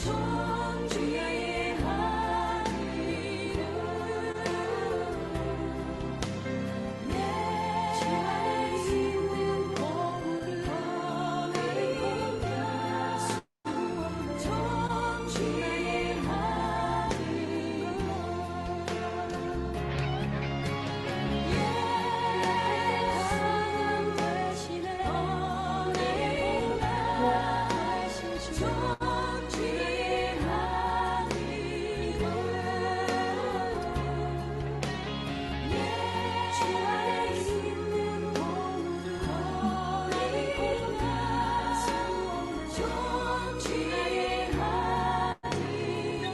존귀하의 한 이름 주 안에 있는 보물을 버리며 존귀하의 한 이름 예수는 되시네 너의 나신 주 존귀하의 한 이름 주 안에 있는 보물을 버리고 존귀하의 한 이름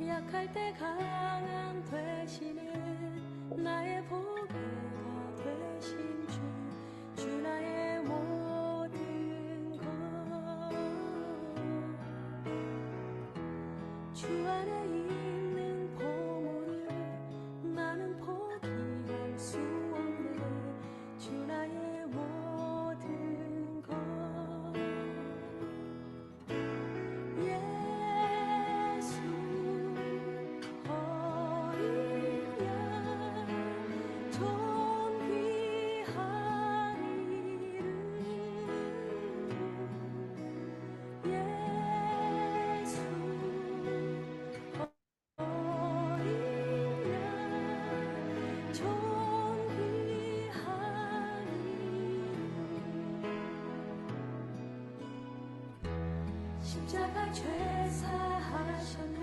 약할 때 강한 되시는 나의 보배가 되신 주 나의 모든 것 주 안에 있는 보물을 나는 포기할 수 없네 주 나의 모든 것 예수 어린 양 존귀한 이름 예수 어린 양 존귀한 이름 십자가 죄사하셨네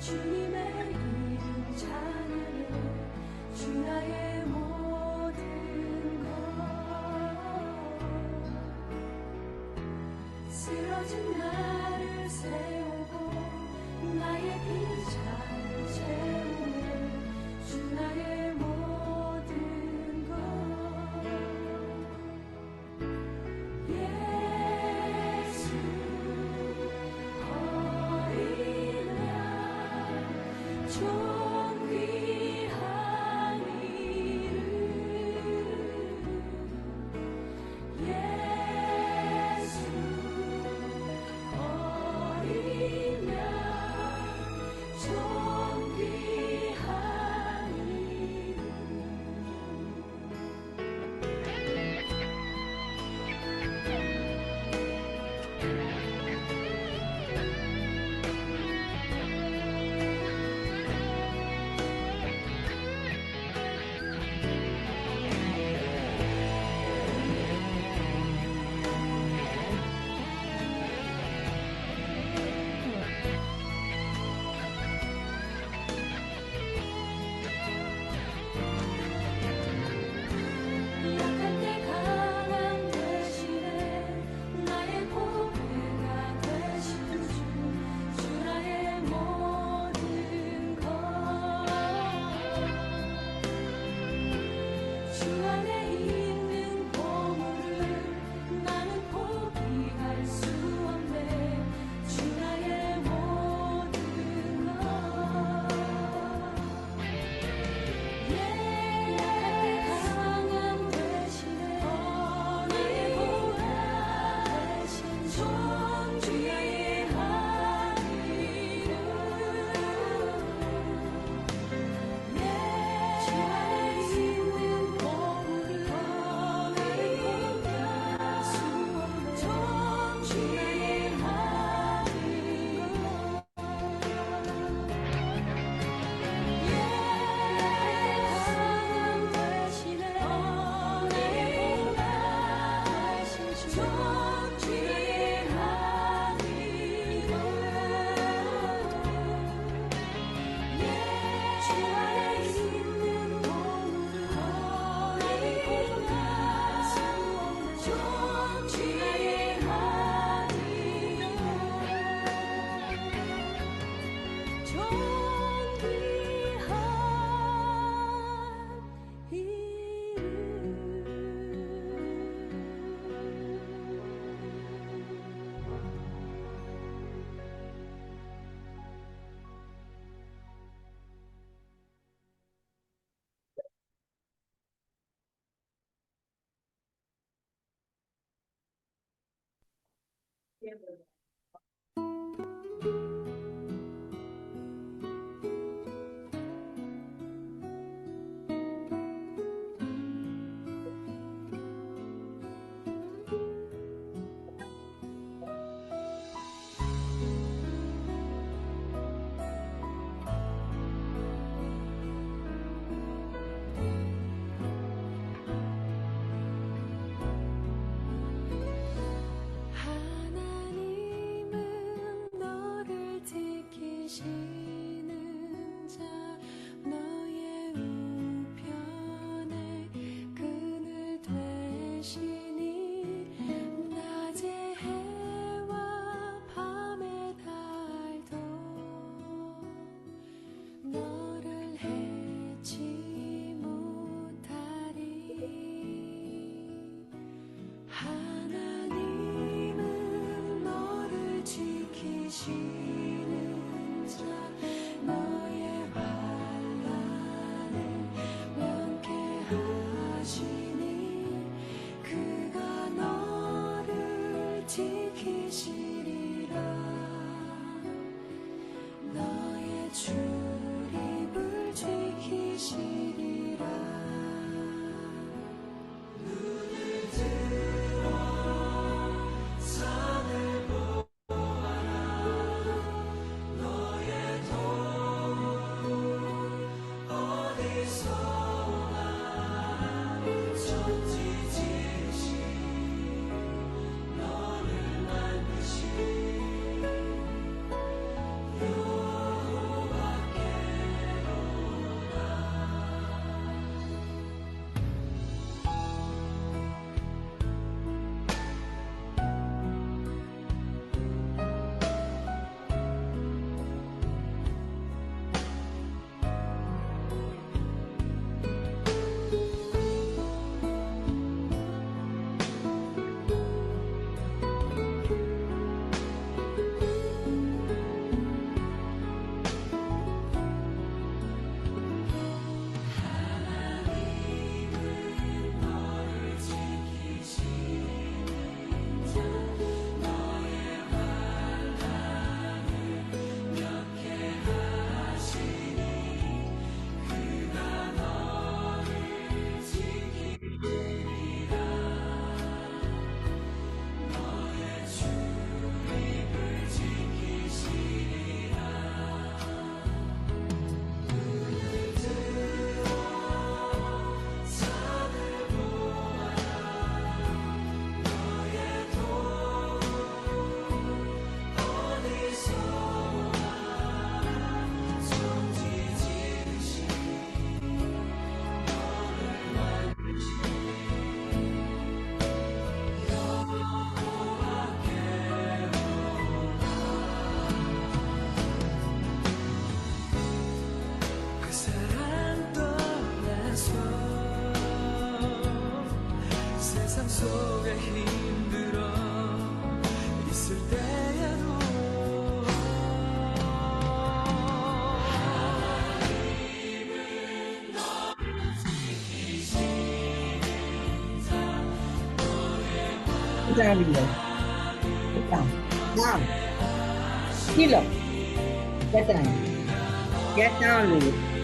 주님의 이름 찬양해 주 나의 모든 것 쓰러진 나를 세우고 나의 빈잔을 채우네 주 나의 모든 것 예수 어린 양 존귀한 이름 down here. Get down. Down. Kilo. Get down. Get down, Lily.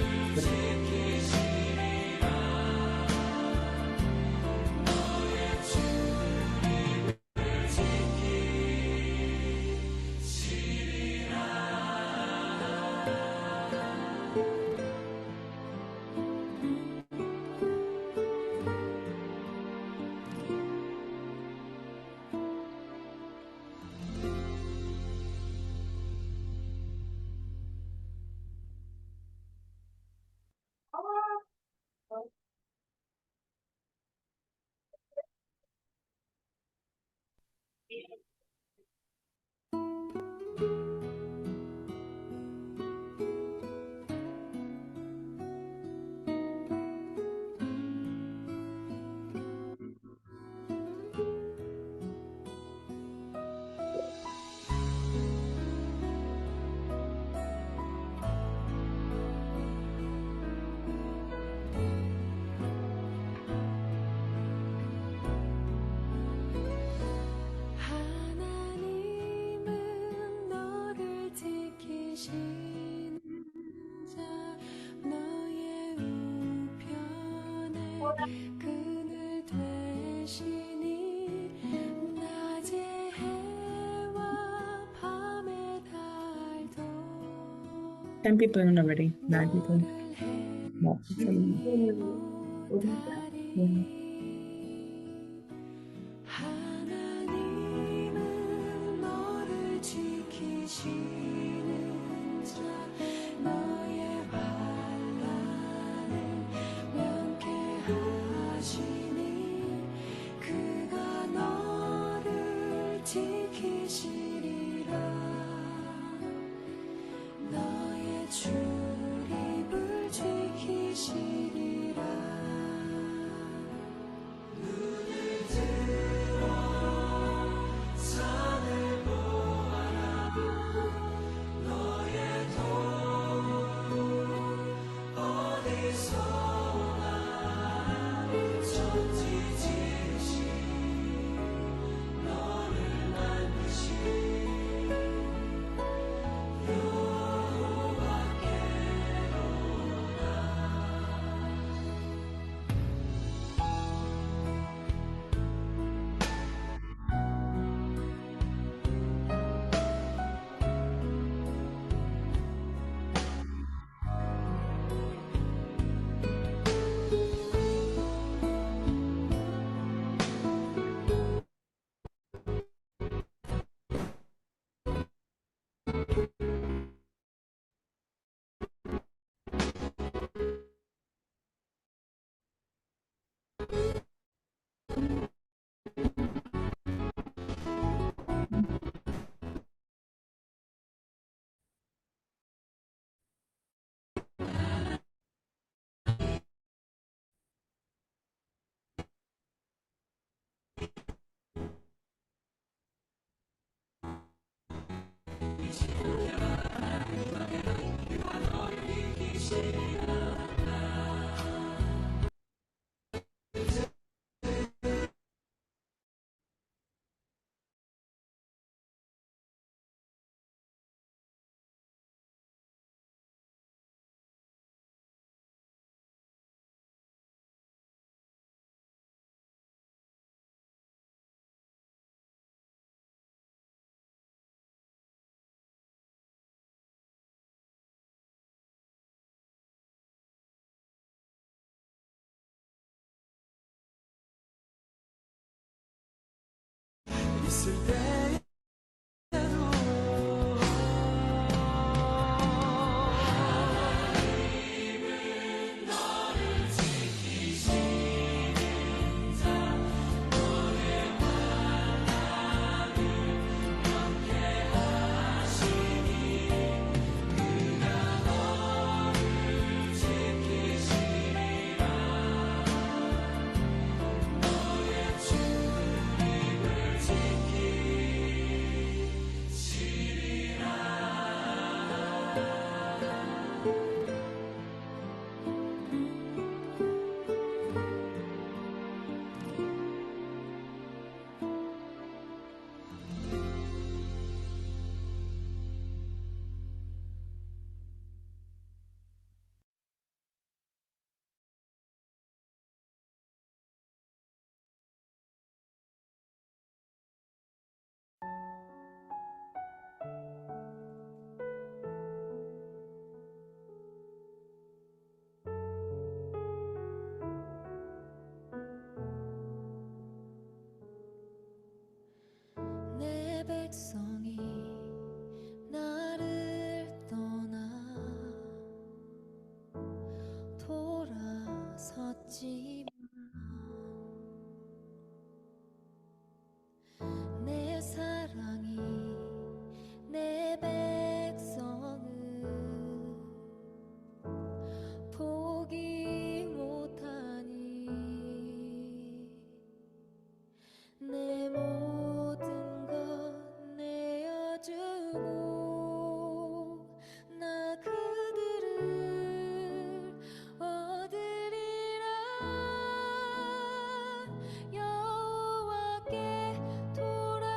그늘 되시니 낮의 해와 밤의 달도 10 people already. 9 people. No, it's 하나님은 너를 지키시는 자 너의 환난을 면케하시니 그가 너를 지키시리라 너의 출입을 지키시리라 있을 때에도 하나님은 너를 지키시는 자 너의 환난을 면케하시니 그가 너를 지키시리라 너의 출입을 지키시리라 내 백성이 나를 떠나 돌아섰지만 내 사랑이 내 백성을 포기 못하니 내 모든 것 내어주고 나 그들을 얻으리라 여호와께 돌아가자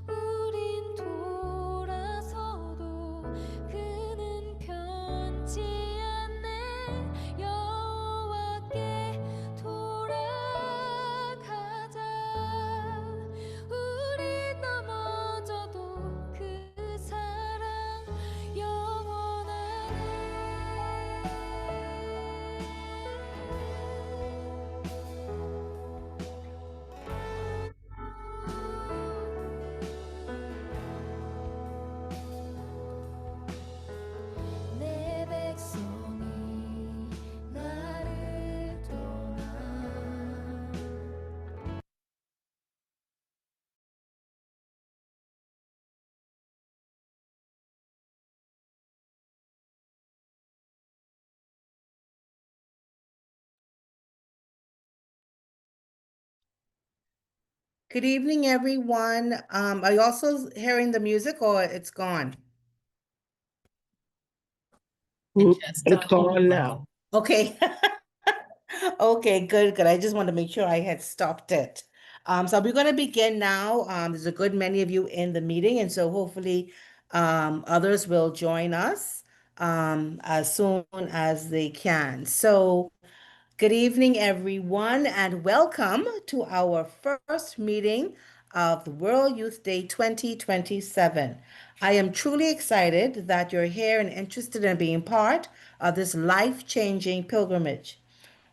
우린 돌아서도 그는 편치 않으시니 Good evening, everyone. Are you also hearing the music or it's gone? It's on now. Okay. Okay, good, good. I just want to make sure I had stopped it. So we're going to begin now. There's a good many of you in the meeting, and so hopefully others will join us as soon as they can. So good evening, everyone, and welcome to our first meeting of the World Youth Day 2027. I am truly excited that you're here and interested in being part of this life-changing pilgrimage,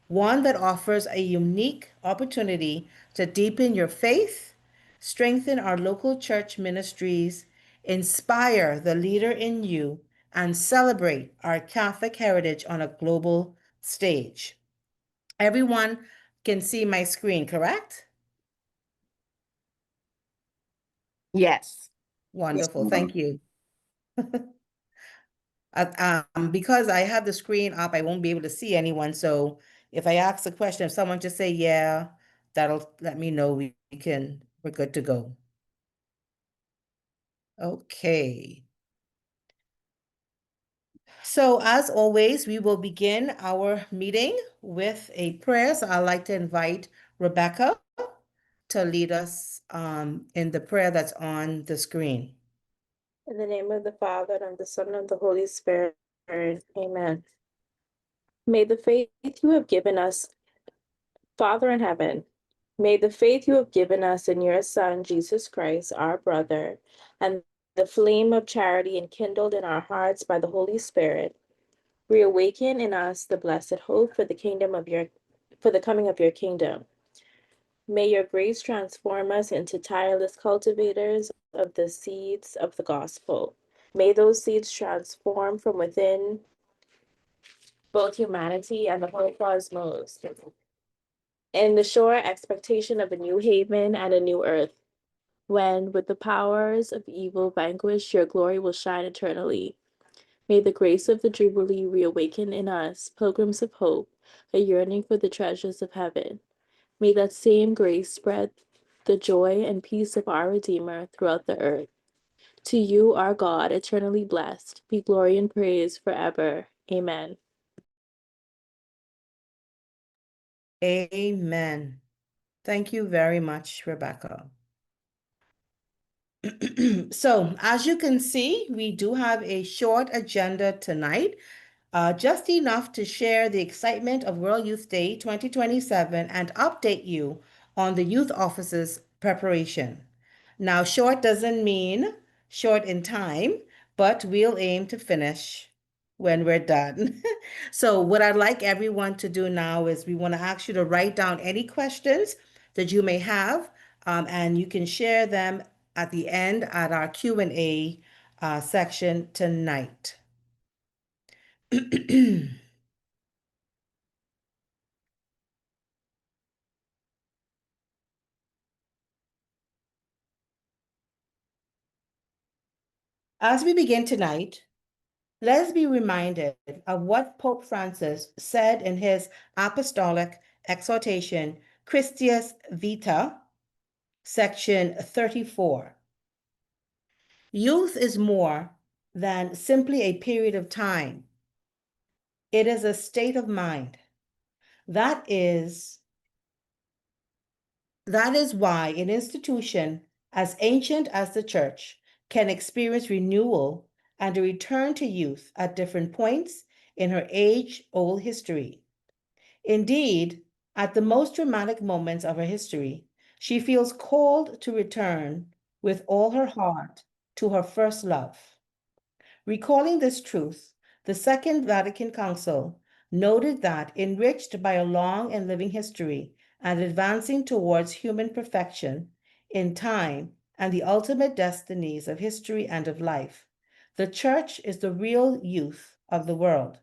one that offers a unique opportunity to deepen your faith, strengthen our local church ministries, inspire the leader in you, and celebrate our Catholic heritage on a global stage. Everyone can see my screen, correct? Yes. Wonderful, thank you. Because I have the screen up, I won't be able to see anyone. So if I ask a question, if someone just say, yeah, that'll let me know we're good to go. Okay. So as always, we will begin our meeting with a prayer. So I'd like to invite Rebecca to lead us in the prayer that's on the screen. In the name of the Father, and of the Son, and of the Holy Spirit. Amen. May the faith you have given us, Father in heaven, may the faith you have given us in your Son, Jesus Christ, our brother, and the flame of charity enkindled in our hearts by the Holy Spirit, reawaken in us the blessed hope for the coming of your kingdom. May your grace transform us into tireless cultivators of the seeds of the gospel. May those seeds transform from within both humanity and the whole cosmos in the sure expectation of a new haven and a new earth, when, with the powers of evil vanquished, your glory will shine eternally. May the grace of the Jubilee reawaken in us, pilgrims of hope, a yearning for the treasures of heaven. May that same grace spread the joy and peace of our Redeemer throughout the earth. To you, our God, eternally blessed, be glory and praise forever. Amen. Amen. Thank you very much, Rebecca. So, as you can see, we do have a short agenda tonight, just enough to share the excitement of World Youth Day 2027 and update you on the youth office's preparation. Now, short doesn't mean short in time, but we'll aim to finish when we're done. So, what I'd like everyone to do now is we want to ask you to write down any questions that you may have, and you can share them at the end at our Q&A section tonight. As we begin tonight, let's be reminded of what Pope Francis said in his apostolic exhortation, Christius Vita, section 34. Youth is more than simply a period of time. It is a state of mind. That is why an institution as ancient as the Church can experience renewal and a return to youth at different points in her age-old history. Indeed, at the most dramatic moments of her history, she feels called to return with all her heart to her first love. Recalling this truth, the Second Vatican Council noted that, enriched by a long and living history and advancing towards human perfection in time and the ultimate destinies of history and of life, the Church is the real youth of the world.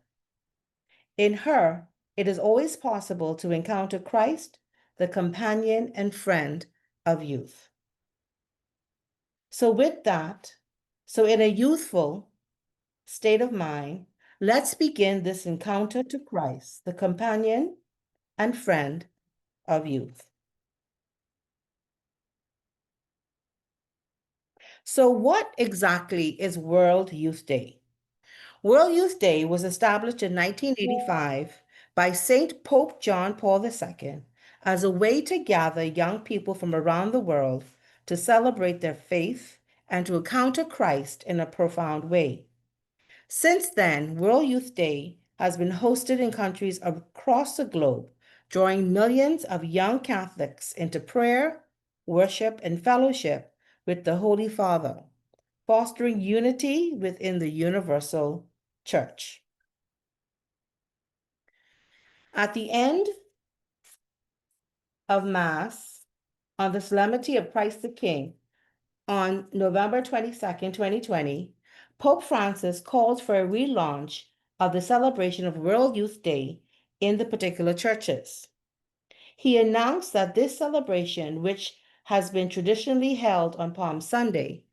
In her, it is always possible to encounter Christ, the companion and friend of youth. So with that, in a youthful state of mind, let's begin this encounter to Christ, the companion and friend of youth. So, what exactly is World Youth Day? World Youth Day was established in 1985 by Saint Pope John Paul II as a way to gather young people from around the world to celebrate their faith and to encounter Christ in a profound way. Since then, World Youth Day has been hosted in countries across the globe, drawing millions of young Catholics into prayer, worship, and fellowship with the Holy Father, fostering unity within the universal church. At the end of Mass on the Solemnity of Christ the King on November 22nd, 2020, Pope Francis called for a relaunch of the celebration of World Youth Day in the particular churches. He announced that this celebration, which has been traditionally held on Palm Sunday,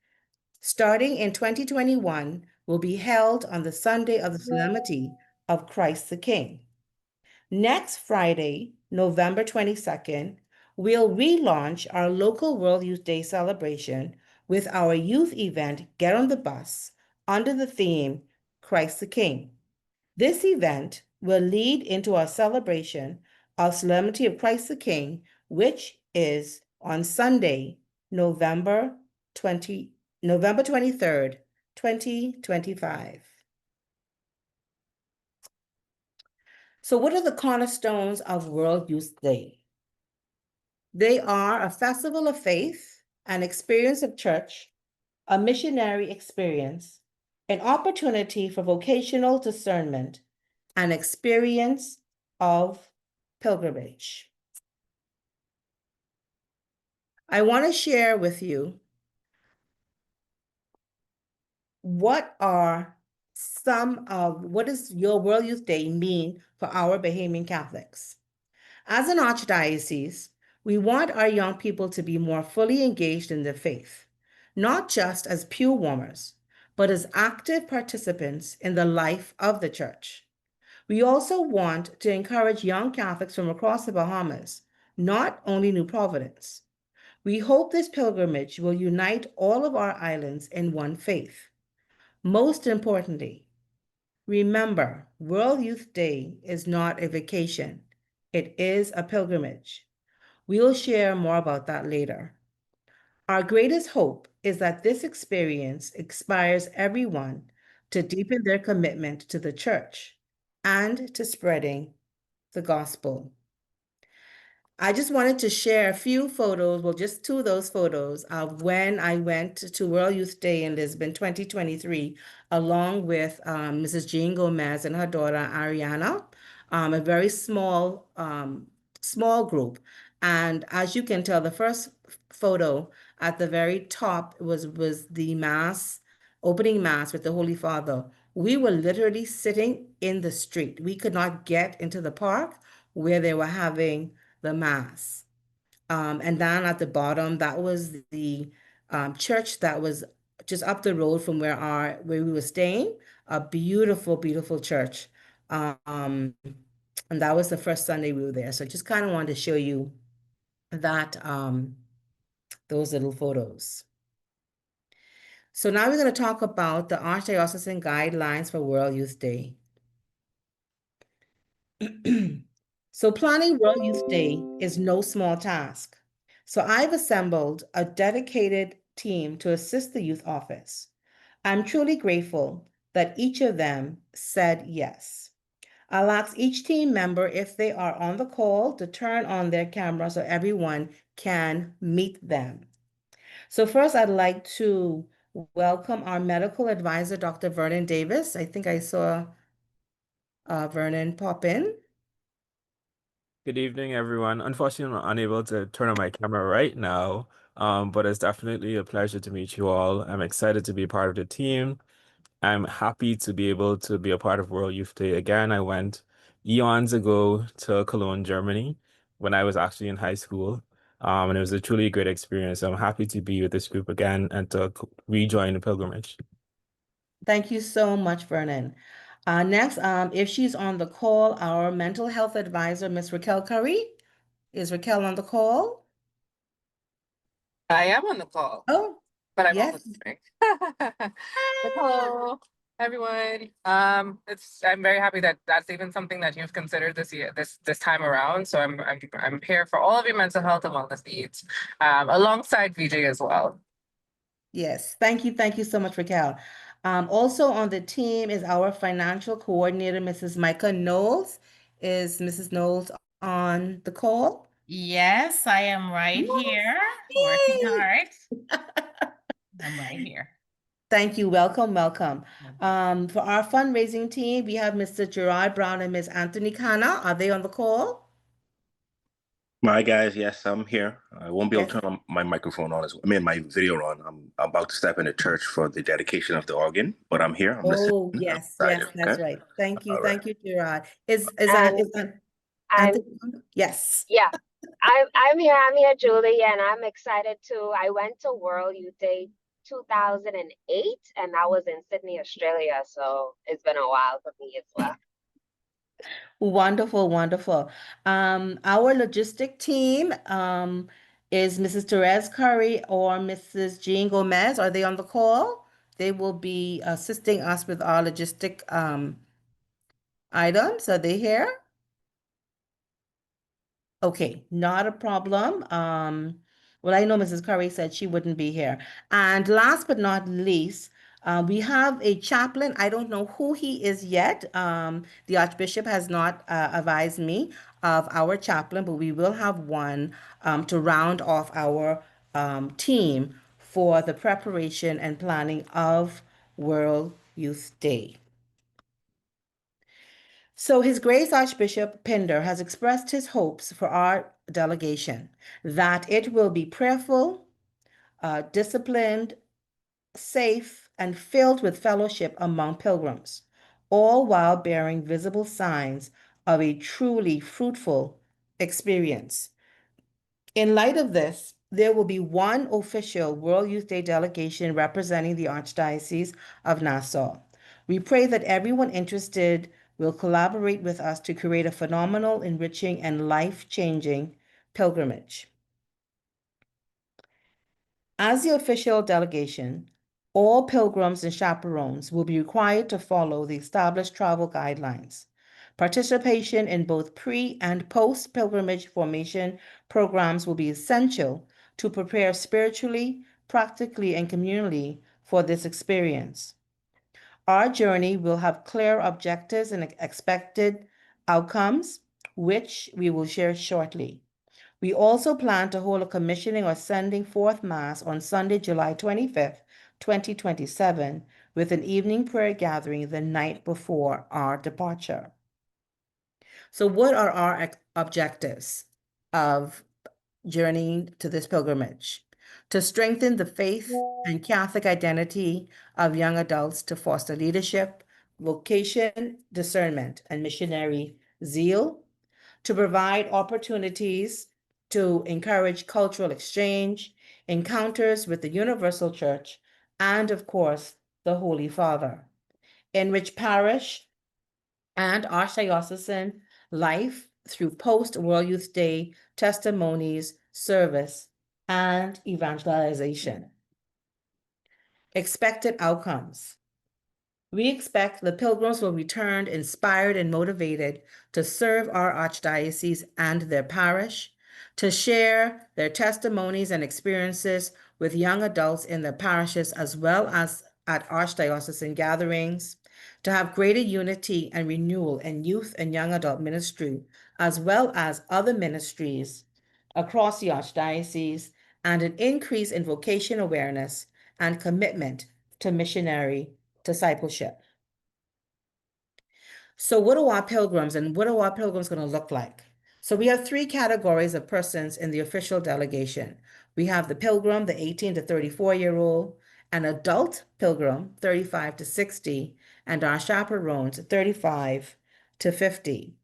starting in 2021, will be held on the Sunday of the Solemnity of Christ the King. Next Friday, November 22nd, we'll relaunch our local World Youth Day celebration with our youth event, Get on the Bus, under the theme, Christ the King. This event will lead into our celebration of Solemnity of Christ the King, which is on Sunday, November 23rd, 2025. So what are the cornerstones of World Youth Day? They are a festival of faith, an experience of church, a missionary experience, an opportunity for vocational discernment, an experience of pilgrimage. I want to share with you what does your World Youth Day mean for our Bahamian Catholics? As an archdiocese, we want our young people to be more fully engaged in their faith, not just as pew warmers, but as active participants in the life of the church. We also want to encourage young Catholics from across the Bahamas, not only New Providence. We hope this pilgrimage will unite all of our islands in one faith. Most importantly, remember, World Youth Day is not a vacation. It is a pilgrimage. We'll share more about that later. Our greatest hope is that this experience inspires everyone to deepen their commitment to the church and to spreading the gospel. I just wanted to share a few photos, well, just two of those photos of when I went to World Youth Day in Lisbon 2023, along with Mrs. Jean Gomez and her daughter Ariana, a very small group. And as you can tell, the first photo at the very top was the mass, opening mass with the Holy Father. We were literally sitting in the street. We could not get into the park where they were having the mass. And down at the bottom, that was the church that was just up the road from where we were staying. A beautiful, beautiful church. And that was the first Sunday we were there. So just kind of wanted to show you that those little photos. So now we're going to talk about the Archdiocesan guidelines for World Youth Day. So planning World Youth Day is no small task. So I've assembled a dedicated team to assist the youth office. I'm truly grateful that each of them said yes. I'll ask each team member if they are on the call to turn on their camera so everyone can meet them. So first, I'd like to welcome our medical advisor, Dr. Vernon Davis. I think I saw Vernon pop in. Good evening, everyone. Unfortunately, I'm unable to turn on my camera right now, but it's definitely a pleasure to meet you all. I'm excited to be part of the team. I'm happy to be able to be a part of World Youth Day again. I went eons ago to Cologne, Germany, when I was actually in high school, and it was a truly great experience. I'm happy to be with this group again and to rejoin the pilgrimage. Thank you so much, Vernon. Next, if she's on the call, our mental health advisor, Ms. Raquel Curry. Is Raquel on the call? I am on the call. Oh, but I'm Yes. also listening. But hello, everyone. I'm very happy that that's even something that you've considered this year, this time around. So I'm here for all of your mental health and wellness needs, alongside VJ as well. Yes, thank you. Thank you so much, Raquel. Also on the team is our financial coordinator, Mrs. Micah Knowles. Is Mrs. Knowles on the call? Yes, I am right here, working hard. I'm right here. Thank you. Welcome, welcome. For our fundraising team, we have Mr. Gerard Brown and Ms. Anthony Khanna. Are they on the call? My guys, yes, I'm here. I won't be able Yes. to turn my microphone on my video on. I'm about to step into church for the dedication of the organ, but I'm here. I'm listening. Oh, I'm yes, excited. that's Okay. right. Thank you. All right. Thank you, Gerard. Is And I'm Anthony? Yes. yeah, I'm here. I'm here, Julie, and I'm excited too. I went to World Youth Day 2008, and I was in Sydney, Australia. So it's been a while for me as well. Wonderful, wonderful. Our logistic team is Mrs. Therese Curry or Mrs. Jean Gomez. Are they on the call? They will be assisting us with our logistic items. Are they here? Okay, not a problem. Well, I know Mrs. Curry said she wouldn't be here. And last but not least, we have a chaplain. I don't know who he is yet. The Archbishop has not advised me of our chaplain, but we will have one to round off our team for the preparation and planning of World Youth Day. So, His Grace Archbishop Pinder has expressed his hopes for our delegation that it will be prayerful, disciplined, safe, and filled with fellowship among pilgrims, all while bearing visible signs of a truly fruitful experience. In light of this, there will be one official World Youth Day delegation representing the Archdiocese of Nassau. We pray that everyone interested will collaborate with us to create a phenomenal, enriching, and life-changing pilgrimage. As the official delegation, all pilgrims and chaperones will be required to follow the established travel guidelines. Participation in both pre- and post-pilgrimage formation programs will be essential to prepare spiritually, practically, and communally for this experience. Our journey will have clear objectives and expected outcomes, which we will share shortly. We also plan to hold a commissioning or sending forth Mass on Sunday, July 25th, 2027, with an evening prayer gathering the night before our departure. So, what are our objectives of journeying to this pilgrimage? To strengthen the faith and Catholic identity of young adults, to foster leadership, vocation, discernment, and missionary zeal, to provide opportunities to encourage cultural exchange, encounters with the Universal Church, and of course, the Holy Father. Enrich parish and archdiocesan life through post-World Youth Day testimonies, service, and evangelization. Expected outcomes. We expect the pilgrims will return inspired and motivated to serve our archdiocese and their parish, to share their testimonies and experiences with young adults in their parishes as well as at archdiocesan gatherings, to have greater unity and renewal in youth and young adult ministry, as well as other ministries across the archdiocese, and an increase in vocation awareness and commitment to missionary discipleship. So what are our pilgrims and what are our pilgrims going to look like? So we have three categories of persons in the official delegation. We have the pilgrim, the 18 to 34-year-old, an adult pilgrim, 35 to 60, and our chaperones, 35 to 50.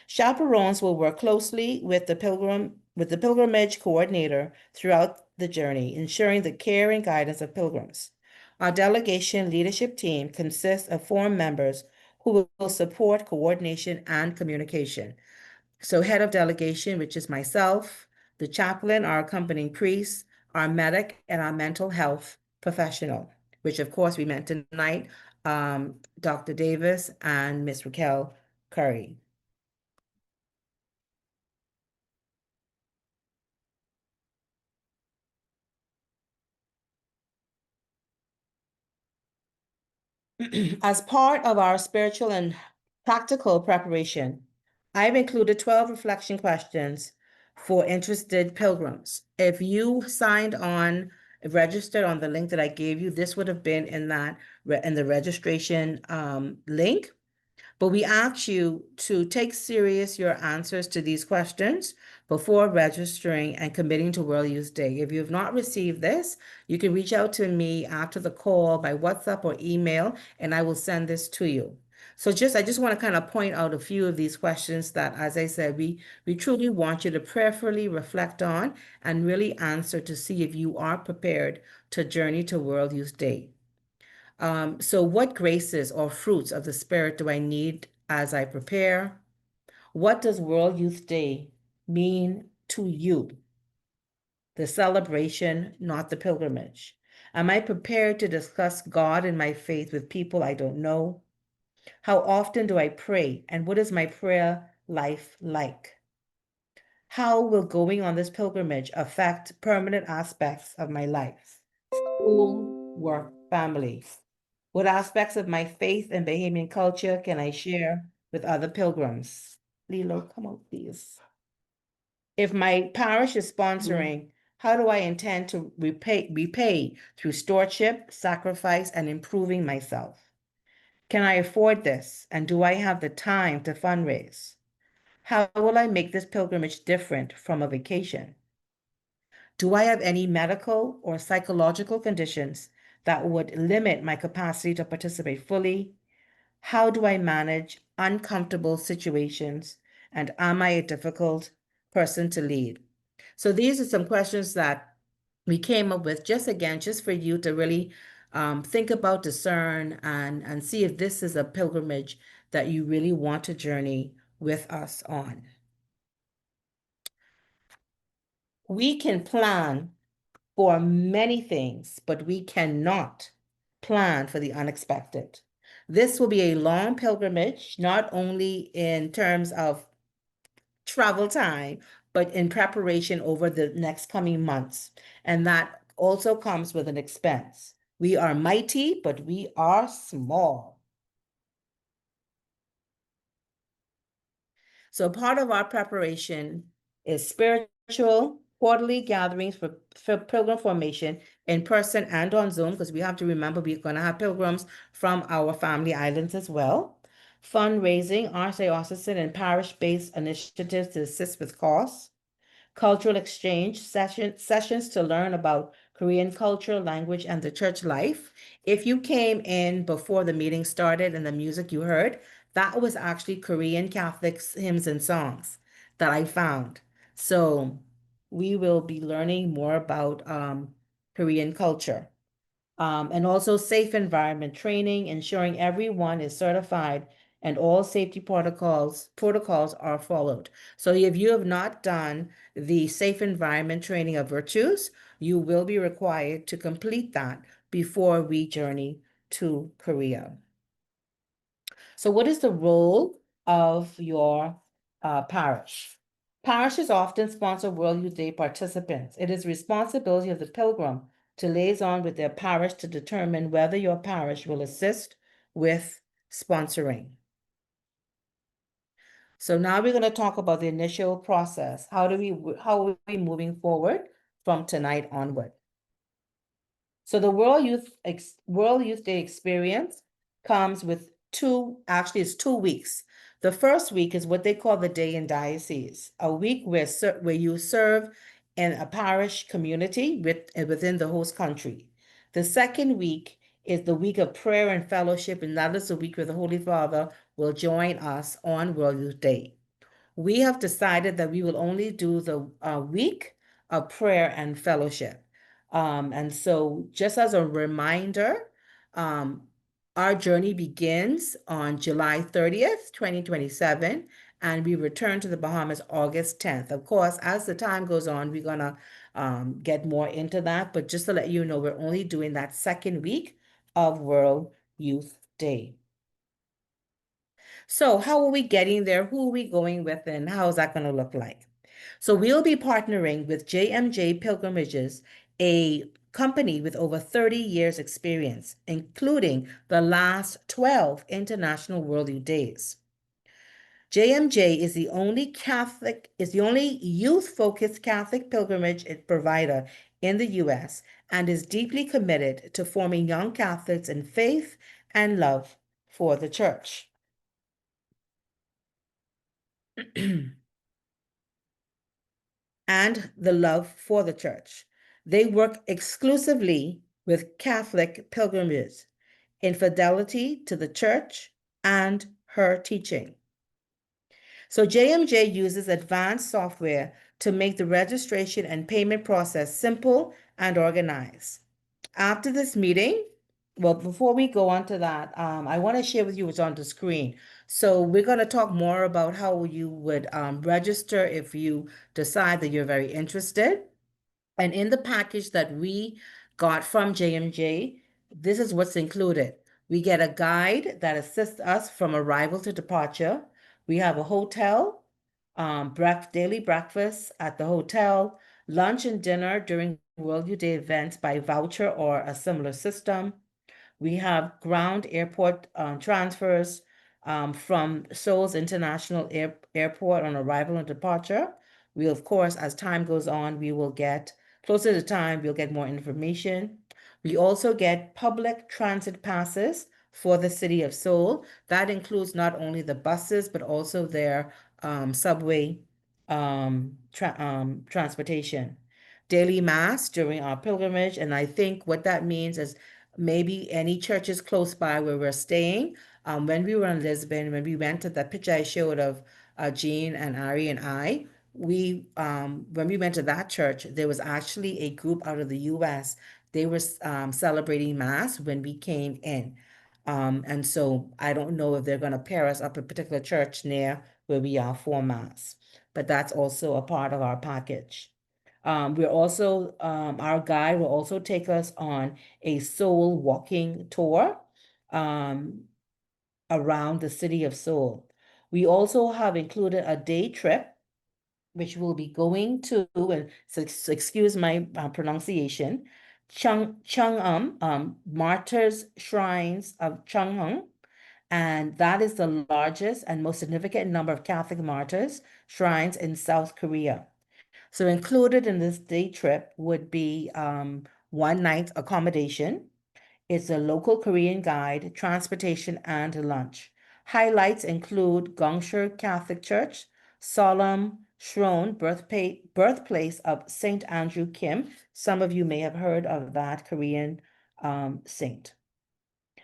Chaperones will work closely with the pilgrimage coordinator throughout the journey, ensuring the care and guidance of pilgrims. Our delegation leadership team consists of 4 members who will support coordination and communication. So head of delegation, which is myself, the chaplain, our accompanying priest, our medic, and our mental health professional, which of course we met tonight, Dr. Davis and Miss Raquel Curry. As part of our spiritual and practical preparation, I've included 12 reflection questions for interested pilgrims. If you signed on, registered on the link that I gave you, this would have been in the registration link. But we ask you to take serious your answers to these questions before registering and committing to World Youth Day. If you have not received this, you can reach out to me after the call by WhatsApp or email, and I will send this to you. So I just want to kind of point out a few of these questions that, as I said, we truly want you to prayerfully reflect on and really answer to see if you are prepared to journey to World Youth Day. So what graces or fruits of the Spirit do I need as I prepare? What does World Youth Day mean to you? The celebration, not the pilgrimage. Am I prepared to discuss God and my faith with people I don't know? How often do I pray, and what is my prayer life like? How will going on this pilgrimage affect permanent aspects of my life? School, work, family. What aspects of my faith and Bahamian culture can I share with other pilgrims? Lilo, come out, please. If my parish is sponsoring, how do I intend to repay through stewardship, sacrifice, and improving myself? Can I afford this? And do I have the time to fundraise? How will I make this pilgrimage different from a vacation? Do I have any medical or psychological conditions that would limit my capacity to participate fully? How do I manage uncomfortable situations? And am I a difficult person to lead? So these are some questions that we came up with just for you to really think about, discern, and see if this is a pilgrimage that you really want to journey with us on. We can plan for many things, but we cannot plan for the unexpected. This will be a long pilgrimage, not only in terms of travel time, but in preparation over the next coming months. And that also comes with an expense. We are mighty, but we are small. So part of our preparation is spiritual quarterly gatherings for pilgrim formation in person and on Zoom, because we have to remember we're going to have pilgrims from our family islands as well. Fundraising, archdiocesan and parish-based initiatives to assist with costs. Cultural exchange sessions to learn about Korean culture, language, and the church life. If you came in before the meeting started and the music you heard, that was actually Korean Catholic hymns and songs that I found. So we will be learning more about Korean culture. And also safe environment training, ensuring everyone is certified and all safety protocols are followed. So if you have not done the safe environment training of virtues, you will be required to complete that before we journey to Korea. So what is the role of your parish? Parishes often sponsor World Youth Day participants. It is the responsibility of the pilgrim to liaison with their parish to determine whether your parish will assist with sponsoring. So now we're going to talk about the initial process. How are we moving forward from tonight onward? So the World Youth Day experience comes with it's 2 weeks. The first week is what they call the day in diocese, a week where you serve in a parish community within the host country. The second week is the week of prayer and fellowship, and that is the week where the Holy Father will join us on World Youth Day. We have decided that we will only do the week of prayer and fellowship. And so just as a reminder, our journey begins on July 30th, 2027, and we return to the Bahamas August 10th. Of course, as the time goes on, we're gonna get more into that. But just to let you know, we're only doing that second week of World Youth Day. So how are we getting there? Who are we going with, and how is that going to look like? So we'll be partnering with JMJ Pilgrimages, a company with over 30 years experience, including the last 12 International World Youth Days. JMJ is the only youth-focused Catholic pilgrimage provider in the US and is deeply committed to forming young Catholics in faith and love for the church. And the love for the church. They work exclusively with Catholic pilgrimages in fidelity to the church and her teaching. So JMJ uses advanced software to make the registration and payment process simple and organized. After this meeting, well, before we go on to that, I want to share with you what's on the screen. So we're going to talk more about how you would register if you decide that you're very interested. And in the package that we got from JMJ, this is what's included. We get a guide that assists us from arrival to departure. We have a hotel, daily breakfast at the hotel, lunch and dinner during World Youth Day events by voucher or a similar system. We have ground airport transfers from Seoul's International Airport on arrival and departure. We, of course, as time goes on, we will get closer to time, we'll get more information. We also get public transit passes for the city of Seoul. That includes not only the buses, but also their subway transportation. Daily mass during our pilgrimage. And I think what that means is maybe any churches close by where we're staying. When we were in Lisbon, when we went to the picture I showed of Jean and Ari and I, when we went to that church, there was actually a group out of the US. They were celebrating Mass when we came in. And so I don't know if they're going to pair us up a particular church near where we are for Mass, but that's also a part of our package. Our guide will also take us on a Seoul walking tour around the city of Seoul. We also have included a day trip, which we'll be going to, and so excuse my pronunciation, Chang'an, Martyrs Shrines of Chang'an. And that is the largest and most significant number of Catholic martyrs shrines in South Korea. So included in this day trip would be 1 night accommodation. It's a local Korean guide, transportation, and lunch. Highlights include Gongshur Catholic Church, Solemn Shron, birthplace of Saint Andrew Kim. Some of you may have heard of that Korean saint.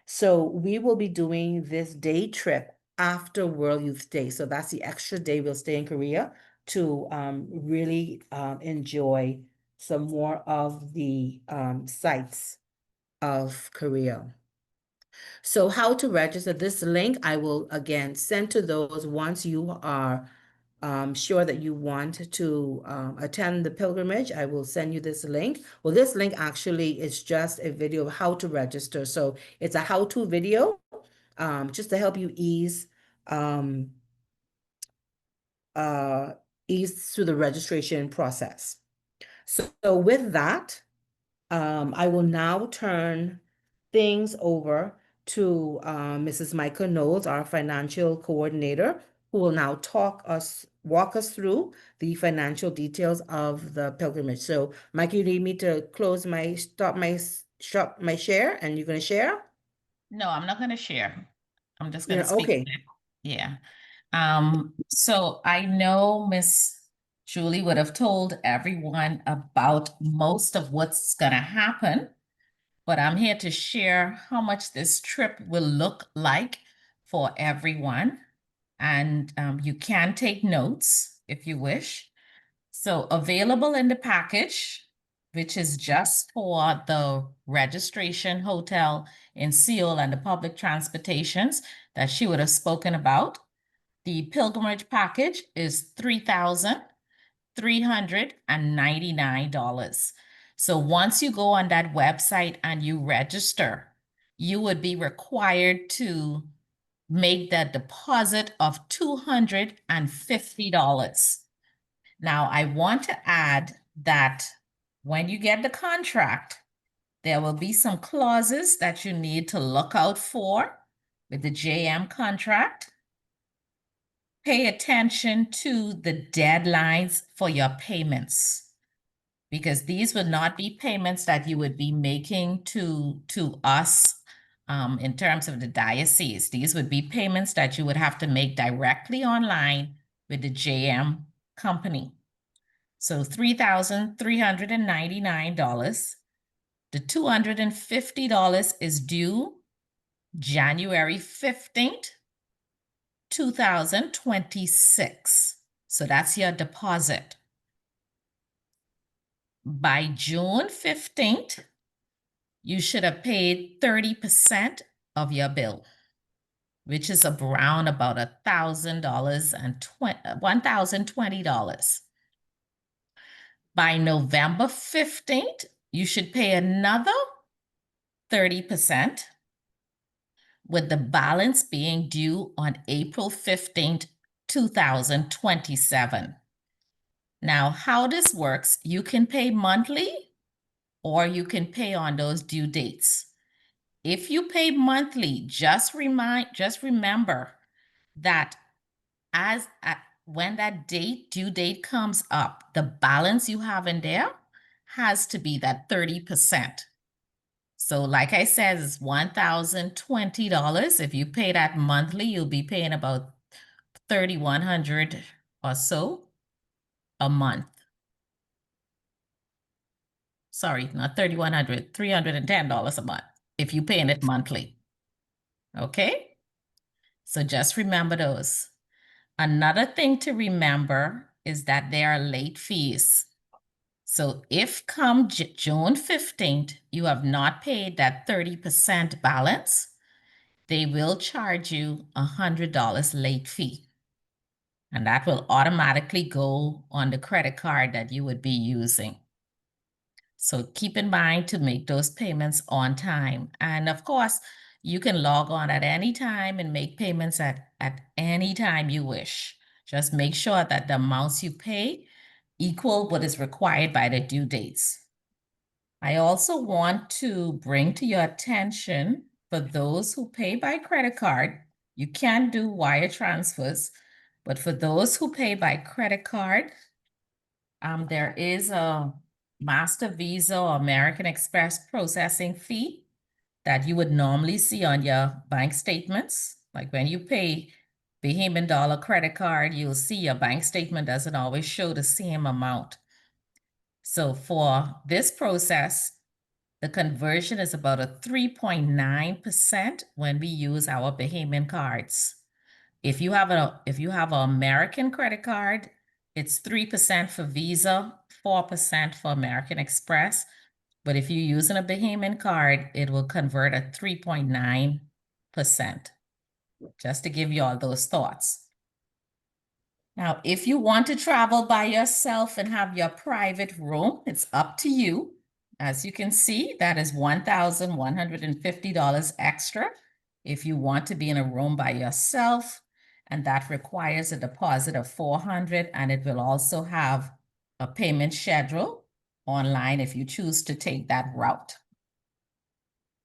So we will be doing this day trip after World Youth Day. So that's the extra day we'll stay in Korea to really enjoy some more of the sites of Korea. So how to register? This link I will again send to those once you are sure that you want to attend the pilgrimage. I will send you this link. Well, this link actually is just a video of how to register. So it's a how-to video just to help you ease through the registration process. So with that, I will now turn things over to Mrs. Micah Knowles, our financial coordinator, who will now walk us through the financial details of the pilgrimage. So, Mike, you need me to stop my share, and you're going to share? No, I'm not going to share. I'm just going to speak. Okay. Yeah. So I know Miss Julie would have told everyone about most of what's going to happen, but I'm here to share how much this trip will look like for everyone. And you can take notes if you wish. So available in the package, which is just for the registration, hotel in Seoul, and the public transportations that she would have spoken about. The pilgrimage package is $3,000. $399. So once you go on that website and you register, you would be required to make that deposit of $250. Now, I want to add that when you get the contract, there will be some clauses that you need to look out for with the JM contract. Pay attention to the deadlines for your payments, because these would not be payments that you would be making to us in terms of the diocese. These would be payments that you would have to make directly online with the JM company. So $3,399. The $250 is due January 15th, 2026. So that's your deposit. By June 15th, you should have paid 30% of your bill, which is around about $1,020. By November 15th, you should pay another 30%, with the balance being due on April 15th, 2027. Now, how this works, you can pay monthly or you can pay on those due dates. If you pay monthly, just remember that when that due date comes up, the balance you have in there has to be that 30%. So like I said, it's $1,020. If you pay that monthly, you'll be paying about $3,100 or so a month. Sorry, not $3,100, $310 a month if you're paying it monthly. Okay? So just remember those. Another thing to remember is that there are late fees. So if come June 15th, you have not paid that 30% balance, they will charge you $100 late fee. And that will automatically go on the credit card that you would be using. So keep in mind to make those payments on time. And of course, you can log on at any time and make payments at any time you wish. Just make sure that the amounts you pay equal what is required by the due dates. I also want to bring to your attention, for those who pay by credit card, you can do wire transfers, but for those who pay by credit card, there is a Master Visa or American Express processing fee that you would normally see on your bank statements. Like when you pay Bahamian Dollar credit card, you'll see your bank statement doesn't always show the same amount. So for this process, the conversion is about a 3.9% when we use our Bahamian cards. If you have an American credit card, it's 3% for Visa, 4% for American Express. But if you're using a Bahamian card, it will convert at 3.9%. Just to give you all those thoughts. Now, if you want to travel by yourself and have your private room, it's up to you. As you can see, that is $1,150 extra if you want to be in a room by yourself, and that requires a deposit of $400, and it will also have a payment schedule online if you choose to take that route.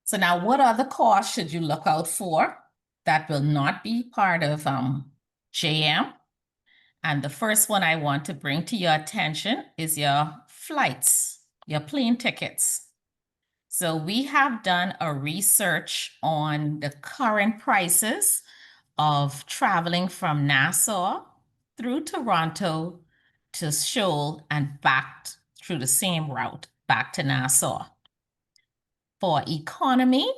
So now, what other costs should you look out for that will not be part of JM? And the first one I want to bring to your attention is your flights, your plane tickets. So we have done a research on the current prices of traveling from Nassau through Toronto to Seoul and back through the same route back to Nassau. For economy,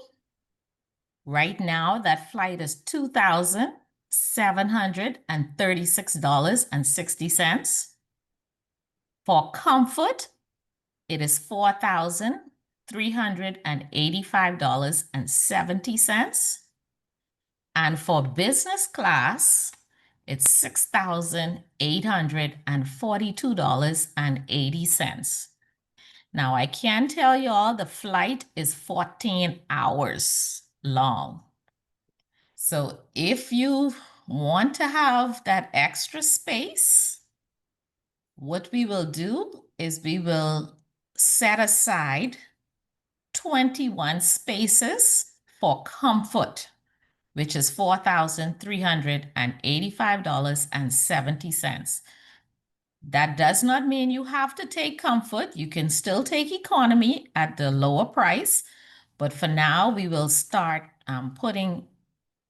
right now that flight is $2,736.60. For comfort, it is $4,385.70. And for business class, It's $6,842.80. Now, I can tell you all the flight is 14 hours long. So if you want to have that extra space, what we will do is we will set aside 21 spaces for comfort, which is $4,385.70. That does not mean you have to take comfort. You can still take economy at the lower price. But for now, we will start putting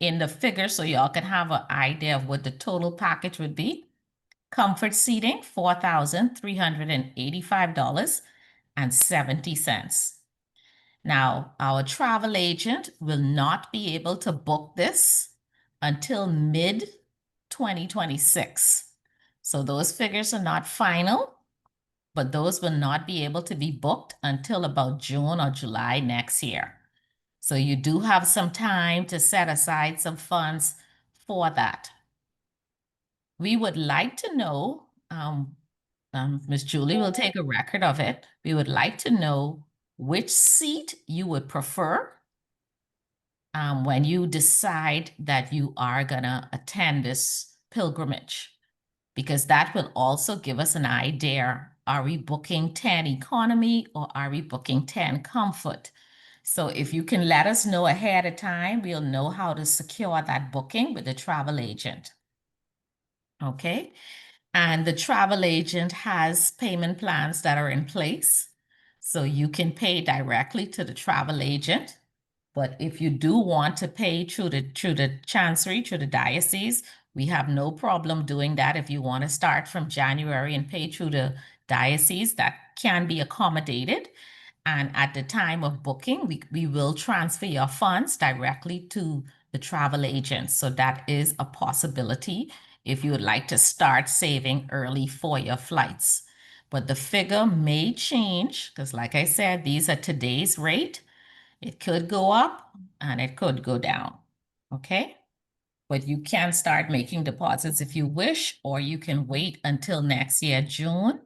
in the figure so y'all can have an idea of what the total package would be. Comfort seating, $4,385.70. Now, our travel agent will not be able to book this until mid-2026. So those figures are not final, but those will not be able to be booked until about June or July next year. So you do have some time to set aside some funds for that. We would like to know, Ms. Julie will take a record of it. We would like to know which seat you would prefer when you decide that you are gonna attend this pilgrimage, because that will also give us an idea. Are we booking 10 economy or are we booking 10 comfort? So if you can let us know ahead of time, we'll know how to secure that booking with the travel agent. Okay, and the travel agent has payment plans that are in place. So you can pay directly to the travel agent. But if you do want to pay through the chancery, through the diocese, we have no problem doing that. If you want to start from January and pay through the diocese, that can be accommodated. And at the time of booking, we will transfer your funds directly to the travel agent. So that is a possibility if you would like to start saving early for your flights. But the figure may change because, like I said, these are today's rate. It could go up and it could go down, okay? But you can start making deposits if you wish, or you can wait until next year, June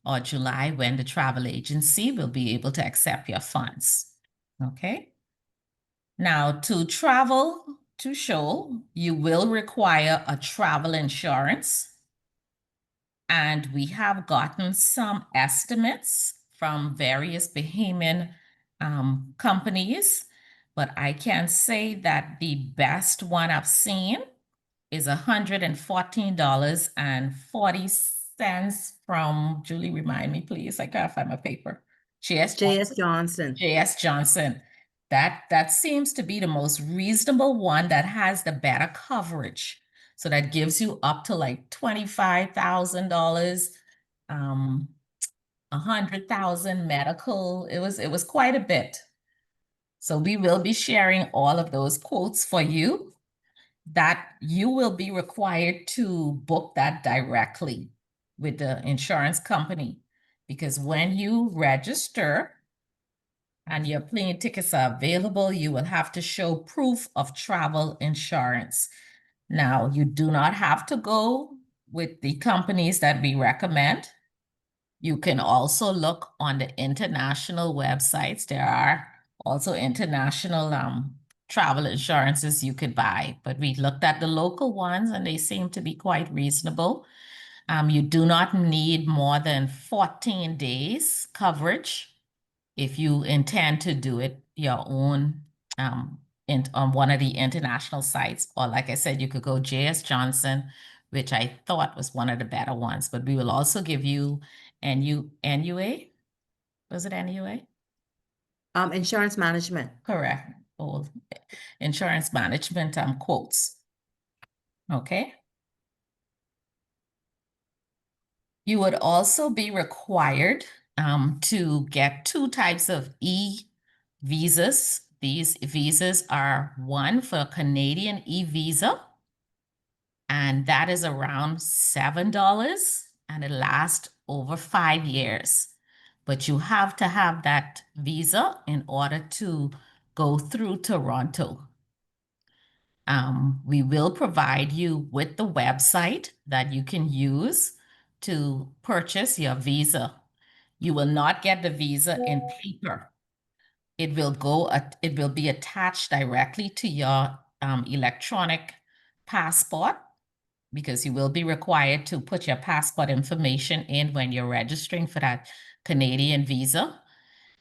or July, when the travel agency will be able to accept your funds, okay? Now, to travel to Seoul, you will require a travel insurance. And we have gotten some estimates from various Bahamian companies, but I can say that the best one I've seen is $114.40 from, Julie, remind me, please. I gotta find my paper. J.S. Johnson. J.S. Johnson. That seems to be the most reasonable one that has the better coverage. So that gives you up to like $25,000, 100,000 medical. It was quite a bit. So we will be sharing all of those quotes for you. That you will be required to book that directly with the insurance company, because when you register and your plane tickets are available, you will have to show proof of travel insurance. Now, you do not have to go with the companies that we recommend. You can also look on the international websites. There are also international travel insurances you could buy, but we looked at the local ones and they seem to be quite reasonable. You do not need more than 14 days coverage if you intend to do it your own on one of the international sites. Or like I said, you could go J.S. Johnson, which I thought was one of the better ones, but we will also give you NUA. Was it NUA? Insurance management. Correct. Old insurance management quotes. Okay. You would also be required to get 2 types of e-visas. These visas are one for a Canadian e-visa, and that is around $7, and it lasts over 5 years. But you have to have that visa in order to go through Toronto. We will provide you with the website that you can use to purchase your visa. You will not get the visa in paper. It will be attached directly to your electronic passport, because you will be required to put your passport information in when you're registering for that Canadian visa.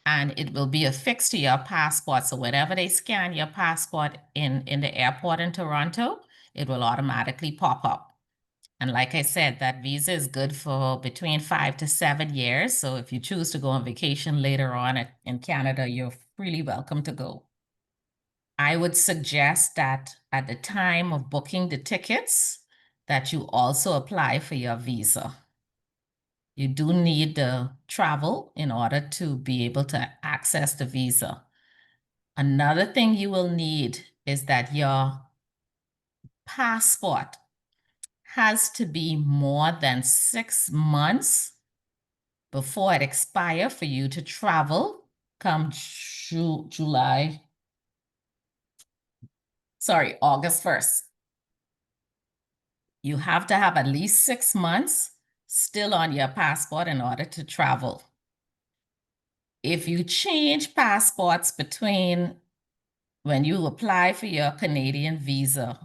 And it will be affixed to your passport. So whenever they scan your passport in the airport in Toronto, it will automatically pop up. And like I said, that visa is good for between 5 to 7 years. So if you choose to go on vacation later on in Canada, you're freely welcome to go. I would suggest that at the time of booking the tickets, that you also apply for your visa. You do need the travel in order to be able to access the visa. Another thing you will need is that your passport has to be more than 6 months before it expires for you to travel come August 1st. You have to have at least 6 months still on your passport in order to travel. If you change passports between when you apply for your Canadian visa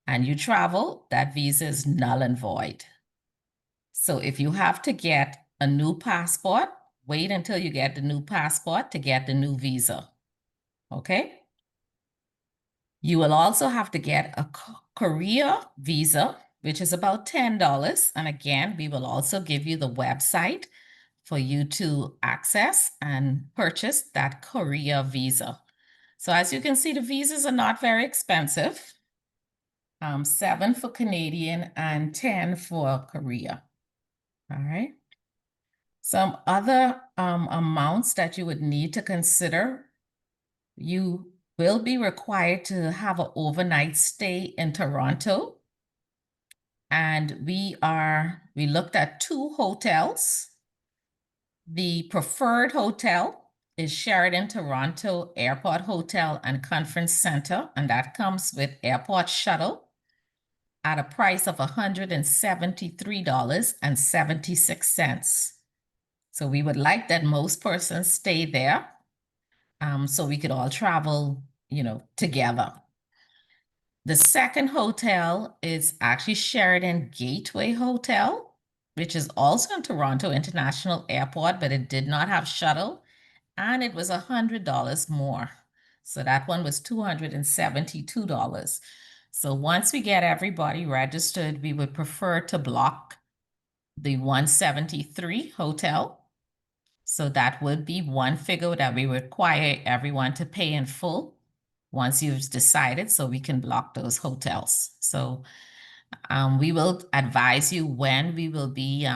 and you travel, that visa is null and void. So if you have to get a new passport, wait until you get the new passport to get the new visa. Okay? You will also have to get a Korea visa, which is about $10. And again, we will also give you the website for you to access and purchase that Korea visa. So as you can see, the visas are not very expensive. 7 for Canadian and 10 for Korea. All right. Some other amounts that you would need to consider: you will be required to have an overnight stay in Toronto. And we looked at 2 hotels. The preferred hotel is Sheraton Toronto Airport Hotel and Conference Center, and that comes with airport shuttle at a price of $173.76. So we would like that most persons stay there, so we could all travel, together. The second hotel is actually Sheraton Gateway Hotel, which is also in Toronto International Airport, but it did not have shuttle, and it was $100 more. So that one was $272. So once we get everybody registered, we would prefer to block the 173 hotel. So that would be one figure that we require everyone to pay in full once you've decided, so we can block those hotels. So we will advise you when we will be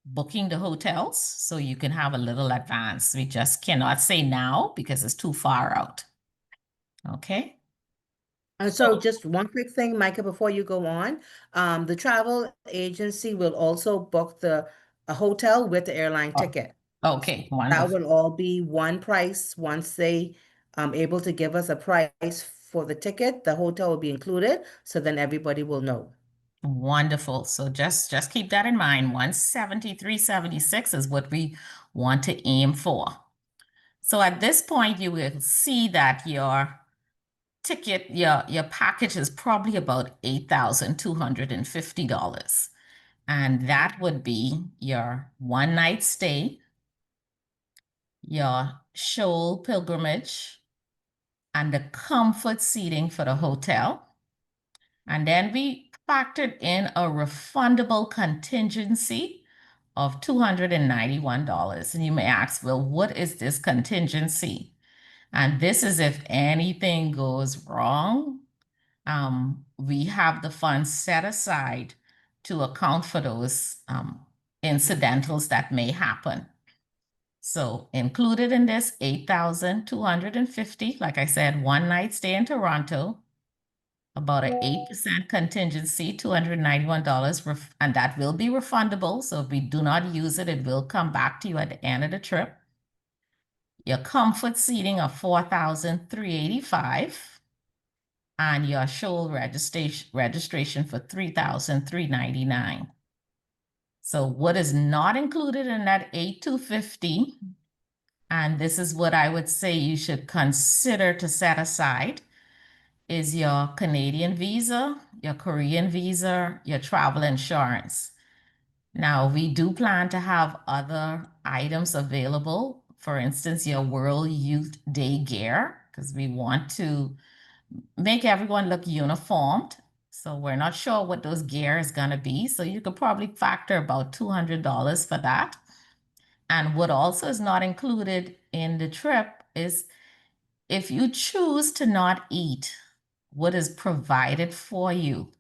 booking the hotels, so you can have a little advance. We just cannot say now because it's too far out. Okay. And so just one quick thing, Micah, before you go on, the travel agency will also book a hotel with the airline ticket. Okay, That wonderful. will all be one price. Once they able to give us a price for the ticket, the hotel will be included, so then everybody will know. Wonderful. So just keep that in mind. 173.76 is what we want to aim for. So at this point, you will see that your ticket, your package is probably about $8,250. And that would be your one-night stay, your Seoul pilgrimage, and the comfort seating for the hotel. And then we factored in a refundable contingency of $291. And you may ask, well, what is this contingency? And this is if anything goes wrong, we have the funds set aside to account for those incidentals that may happen. So included in this, $8,250, like I said, one night stay in Toronto, about an 8% contingency, $291, and that will be refundable. So if we do not use it, it will come back to you at the end of the trip. Your comfort seating of $4,385. and your Seoul registration for $3,399. So what is not included in that 8,250, and this is what I would say you should consider to set aside, is your Canadian visa, your Korean visa, your travel insurance. Now, we do plan to have other items available. For instance, your World Youth Day gear, because we want to make everyone look uniformed. So we're not sure what those gear is going to be. So you could probably factor about $200 for that. And what also is not included in the trip is if you choose to not eat what is provided for you,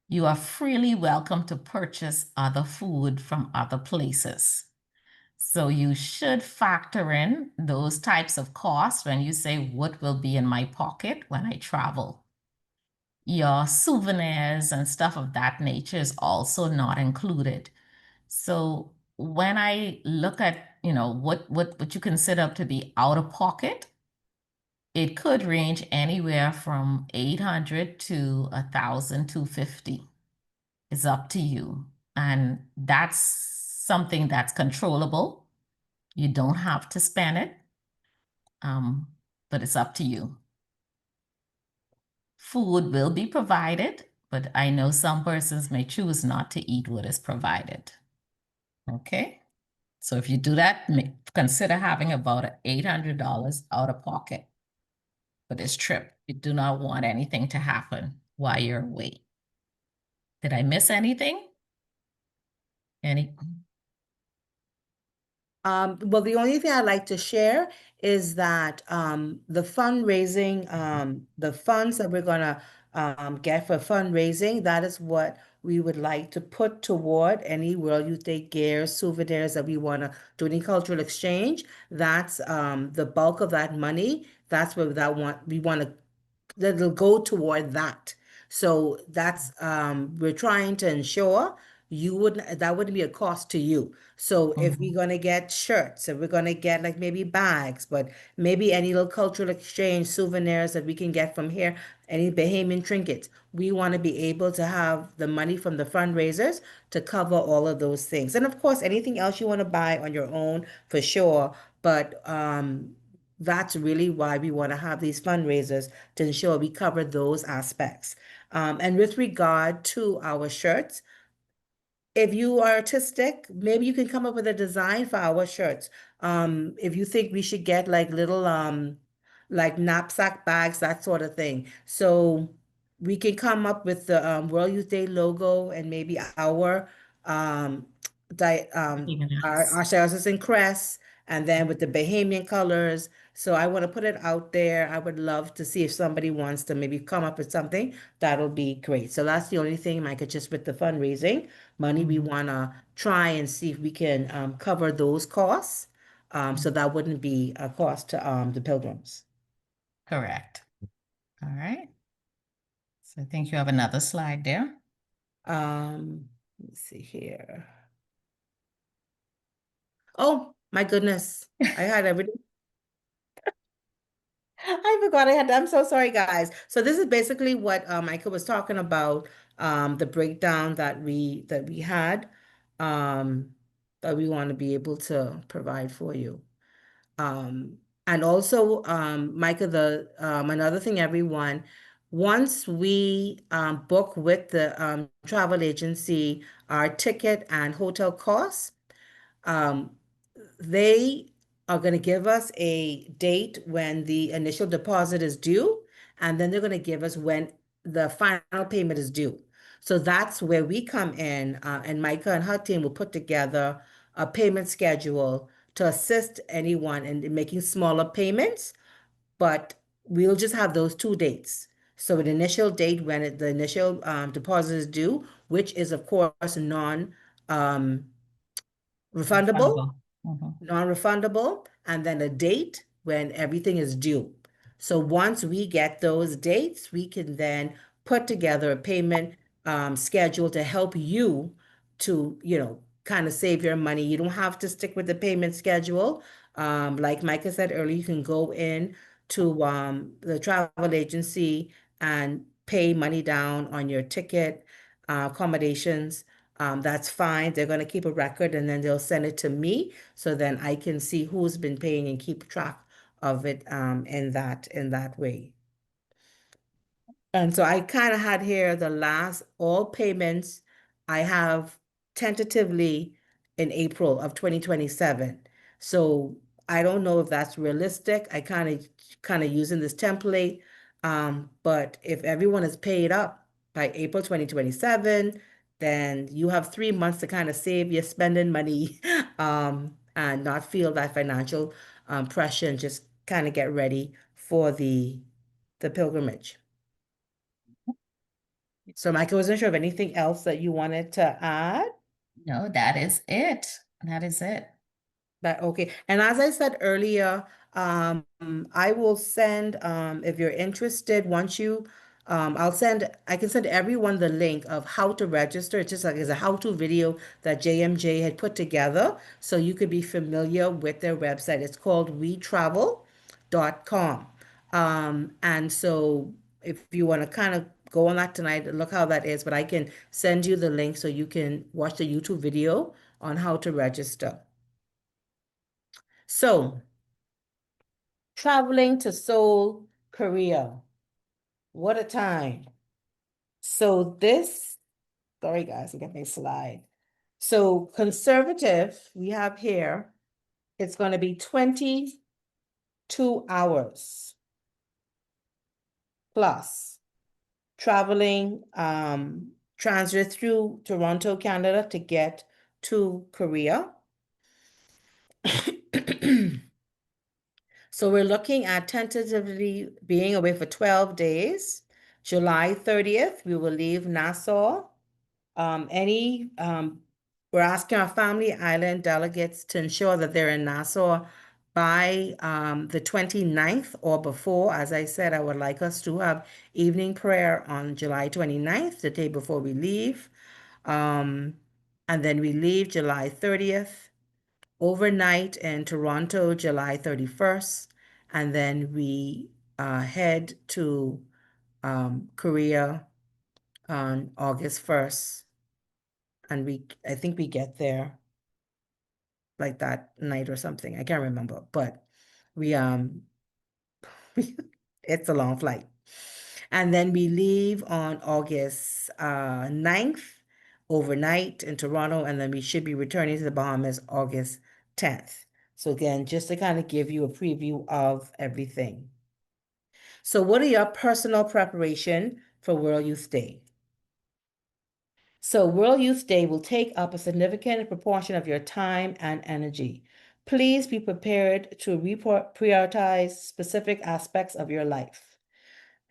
you are freely welcome to purchase other food from other places. So you should factor in those types of costs when you say, what will be in my pocket when I travel? Your souvenirs and stuff of that nature is also not included. So when I look at, what you consider to be out of pocket, it could range anywhere from 800 to 1,250. It's up to you. And that's something that's controllable. You don't have to spend it, but it's up to you. Food will be provided, but I know some persons may choose not to eat what is provided. Okay? So if you do that, consider having about $800 out of pocket for this trip. You do not want anything to happen while you're away. Did I miss anything? Well, the only thing I'd like to share is that the fundraising, the funds that we're gonna get for fundraising, that is what we would like to put toward any World Youth Day gear, souvenirs that we want to do any cultural exchange. That's the bulk of that money. That's what we want to that'll go toward that. So that's we're trying to ensure that wouldn't be a cost to you. So if we're gonna get shirts, if we're gonna get like maybe bags, but maybe any little cultural exchange souvenirs that we can get from here, any Bahamian trinkets, we want to be able to have the money from the fundraisers to cover all of those things. And of course, anything else you want to buy on your own for sure. But that's really why we want to have these fundraisers to ensure we cover those aspects. And with regard to our shirts, if you are artistic, maybe you can come up with a design for our shirts. If you think we should get like little like knapsack bags, that sort of thing. So we can come up with the World Youth Day logo and maybe our um our sales and crests, and then with the Bahamian colors. So I want to put it out there. I would love to see if somebody wants to maybe come up with something. That'll be great. So that's the only thing, Micah, just with the fundraising money, we want to try and see if we can cover those costs. So that wouldn't be a cost to the pilgrims. Correct. All right. So I think you have another slide there. Let's see here. Oh, my goodness. I had everything. I forgot I had, I'm so sorry, guys. So this is basically what Michael was talking about, the breakdown that we had, that we want to be able to provide for you. And also, Micah, another thing, everyone, once we book with the travel agency, our ticket and hotel costs, um, they are going to give us a date when the initial deposit is due, and then they're going to give us when the final payment is due. So that's where we come in, and Micah and her team will put together a payment schedule to assist anyone in making smaller payments, but we'll just have those two dates. So an initial date when the initial deposit is due, which is of course non-refundable, non-refundable, and then a date when everything is due. So once we get those dates, we can then put together a payment schedule to help you to, kind of save your money. You don't have to stick with the payment schedule. Like Micah said earlier, you can go in to the travel agency and pay money down on your ticket, accommodations, that's fine. They're going to keep a record and then they'll send it to me so then I can see who's been paying and keep track of it in that way. And so I kind of had here the last all payments I have tentatively in April of 2027. So I don't know if that's realistic. I kind of using this template. But if everyone is paid up by April 2027, then you have 3 months to kind of save your spending money and not feel that financial pressure and just kind of get ready for the pilgrimage. So Mike, I wasn't sure of anything else that you wanted to add. No, that is it. That is it. But okay, and as I said earlier, I will send if you're interested, once you I can send everyone the link of how to register. It's just like it's a how-to video that JMJ had put together so you could be familiar with their website. It's called wetravel.com. And so if you want to kind of go on that tonight, look how that is, but I can send you the link so you can watch the YouTube video on how to register. So, traveling to Seoul, Korea. What a time. So sorry guys, I got my slide. So conservative, we have here, it's going to be 22 hours plus traveling, transit through Toronto, Canada to get to Korea. So we're looking at tentatively being away for 12 days. July 30th, we will leave Nassau. We're asking our family island delegates to ensure that they're in Nassau by the 29th or before. As I said, I would like us to have evening prayer on July 29th, the day before we leave. And then we leave July 30th, overnight in Toronto, July 31st, and then we head to Korea on August 1st. And I think we get there like that night or something. I can't remember, but we it's a long flight. And then we leave on August 9th overnight in Toronto, and then we should be returning to the Bahamas August 10th. So again, just to kind of give you a preview of everything. So what are your personal preparation for World Youth Day? So World Youth Day will take up a significant proportion of your time and energy. Please be prepared to prioritize specific aspects of your life.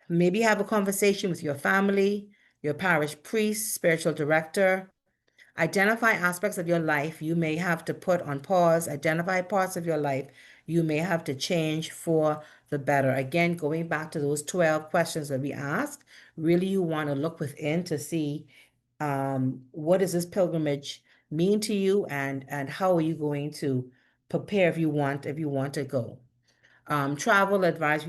Maybe have a conversation with your family, your parish priest, spiritual director. Identify aspects of your life you may have to put on pause. Identify parts of your life you may have to change for the better. Again, going back to those 12 questions that we asked, really you want to look within to see what does this pilgrimage mean to you and how are you going to prepare if you want to go. Travel advice,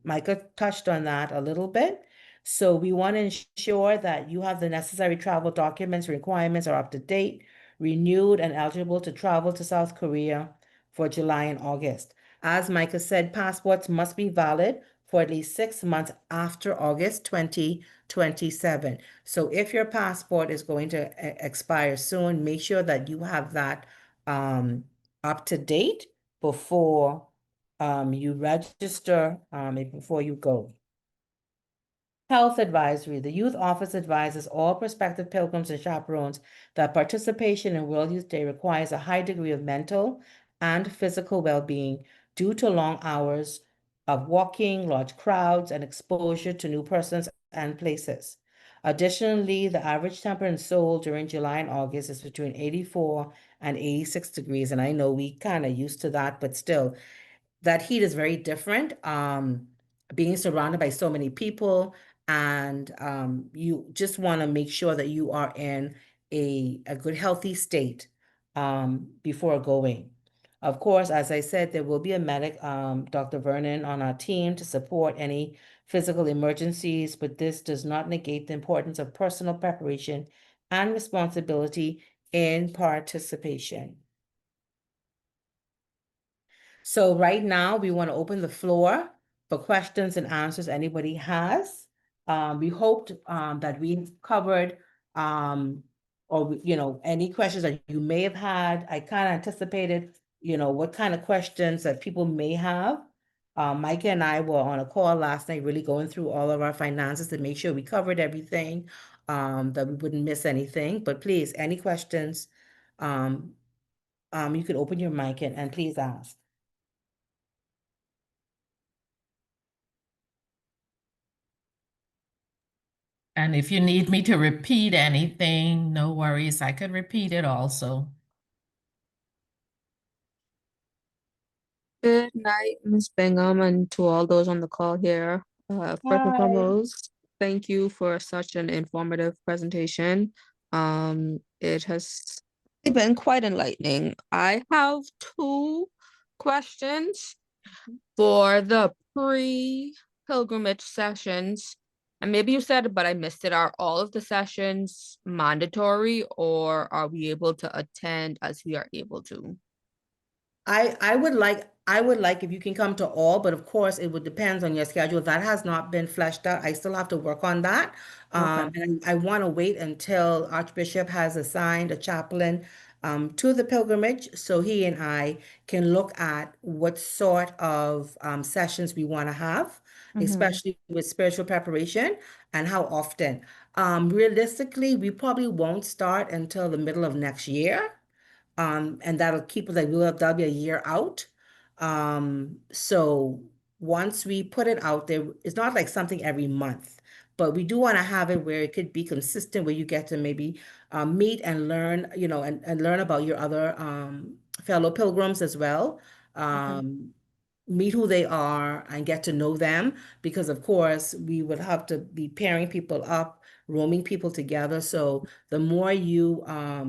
Micah touched on that a little bit. So we want to ensure that you have the necessary travel documents, requirements are up to date, renewed and eligible to travel to South Korea for July and August. As Micah said, passports must be valid for at least 6 months after August 2027. So if your passport is going to expire soon, make sure that you have that up to date before you register before you go. Health advisory. The youth office advises all prospective pilgrims and chaperones that participation in World Youth Day requires a high degree of mental and physical well-being due to long hours of walking, large crowds, and exposure to new persons and places. Additionally, the average temperature in Seoul during July and August is between 84 and 86 degrees. And I know we kind of used to that, but still, that heat is very different. Being surrounded by so many people, and you just want to make sure that you are in a good healthy state before going. Of course, as I said, there will be a medic, Dr. Vernon, on our team to support any physical emergencies, but this does not negate the importance of personal preparation and responsibility in participation. So right now, we want to open the floor for questions and answers anybody has. We hoped that we've covered or any questions that you may have had. I kind of anticipated what kind of questions that people may have. Micah and I were on a call last night, really going through all of our finances to make sure we covered everything, that we wouldn't miss anything. But please, any questions, you can open your mic and please ask. And if you need me to repeat anything, no worries, I could repeat it also. Good night, Ms. Bingham, and to all those on the call here. First and Hi. foremost, thank you for such an informative presentation. It has been quite enlightening. I have two questions for the pre-pilgrimage sessions. And maybe you said it, but I missed it. Are all of the sessions mandatory, or are we able to attend as we are able to? I would like if you can come to all, but of course it would depend on your schedule. That has not been fleshed out. I still have to work on that. Okay. And I want to wait until Archbishop has assigned a chaplain to the pilgrimage, so he and I can look at what sort of sessions we want to have, especially with spiritual preparation and how often. Realistically, we probably won't start until the middle of next year. And that'll keep us like that'll be a year out. So once we put it out there, it's not like something every month, but we do want to have it where it could be consistent, where you get to maybe meet and learn, and learn about your other fellow pilgrims as well. Meet who they are and get to know them, because of course we would have to be pairing people up, roaming people together. So the more you are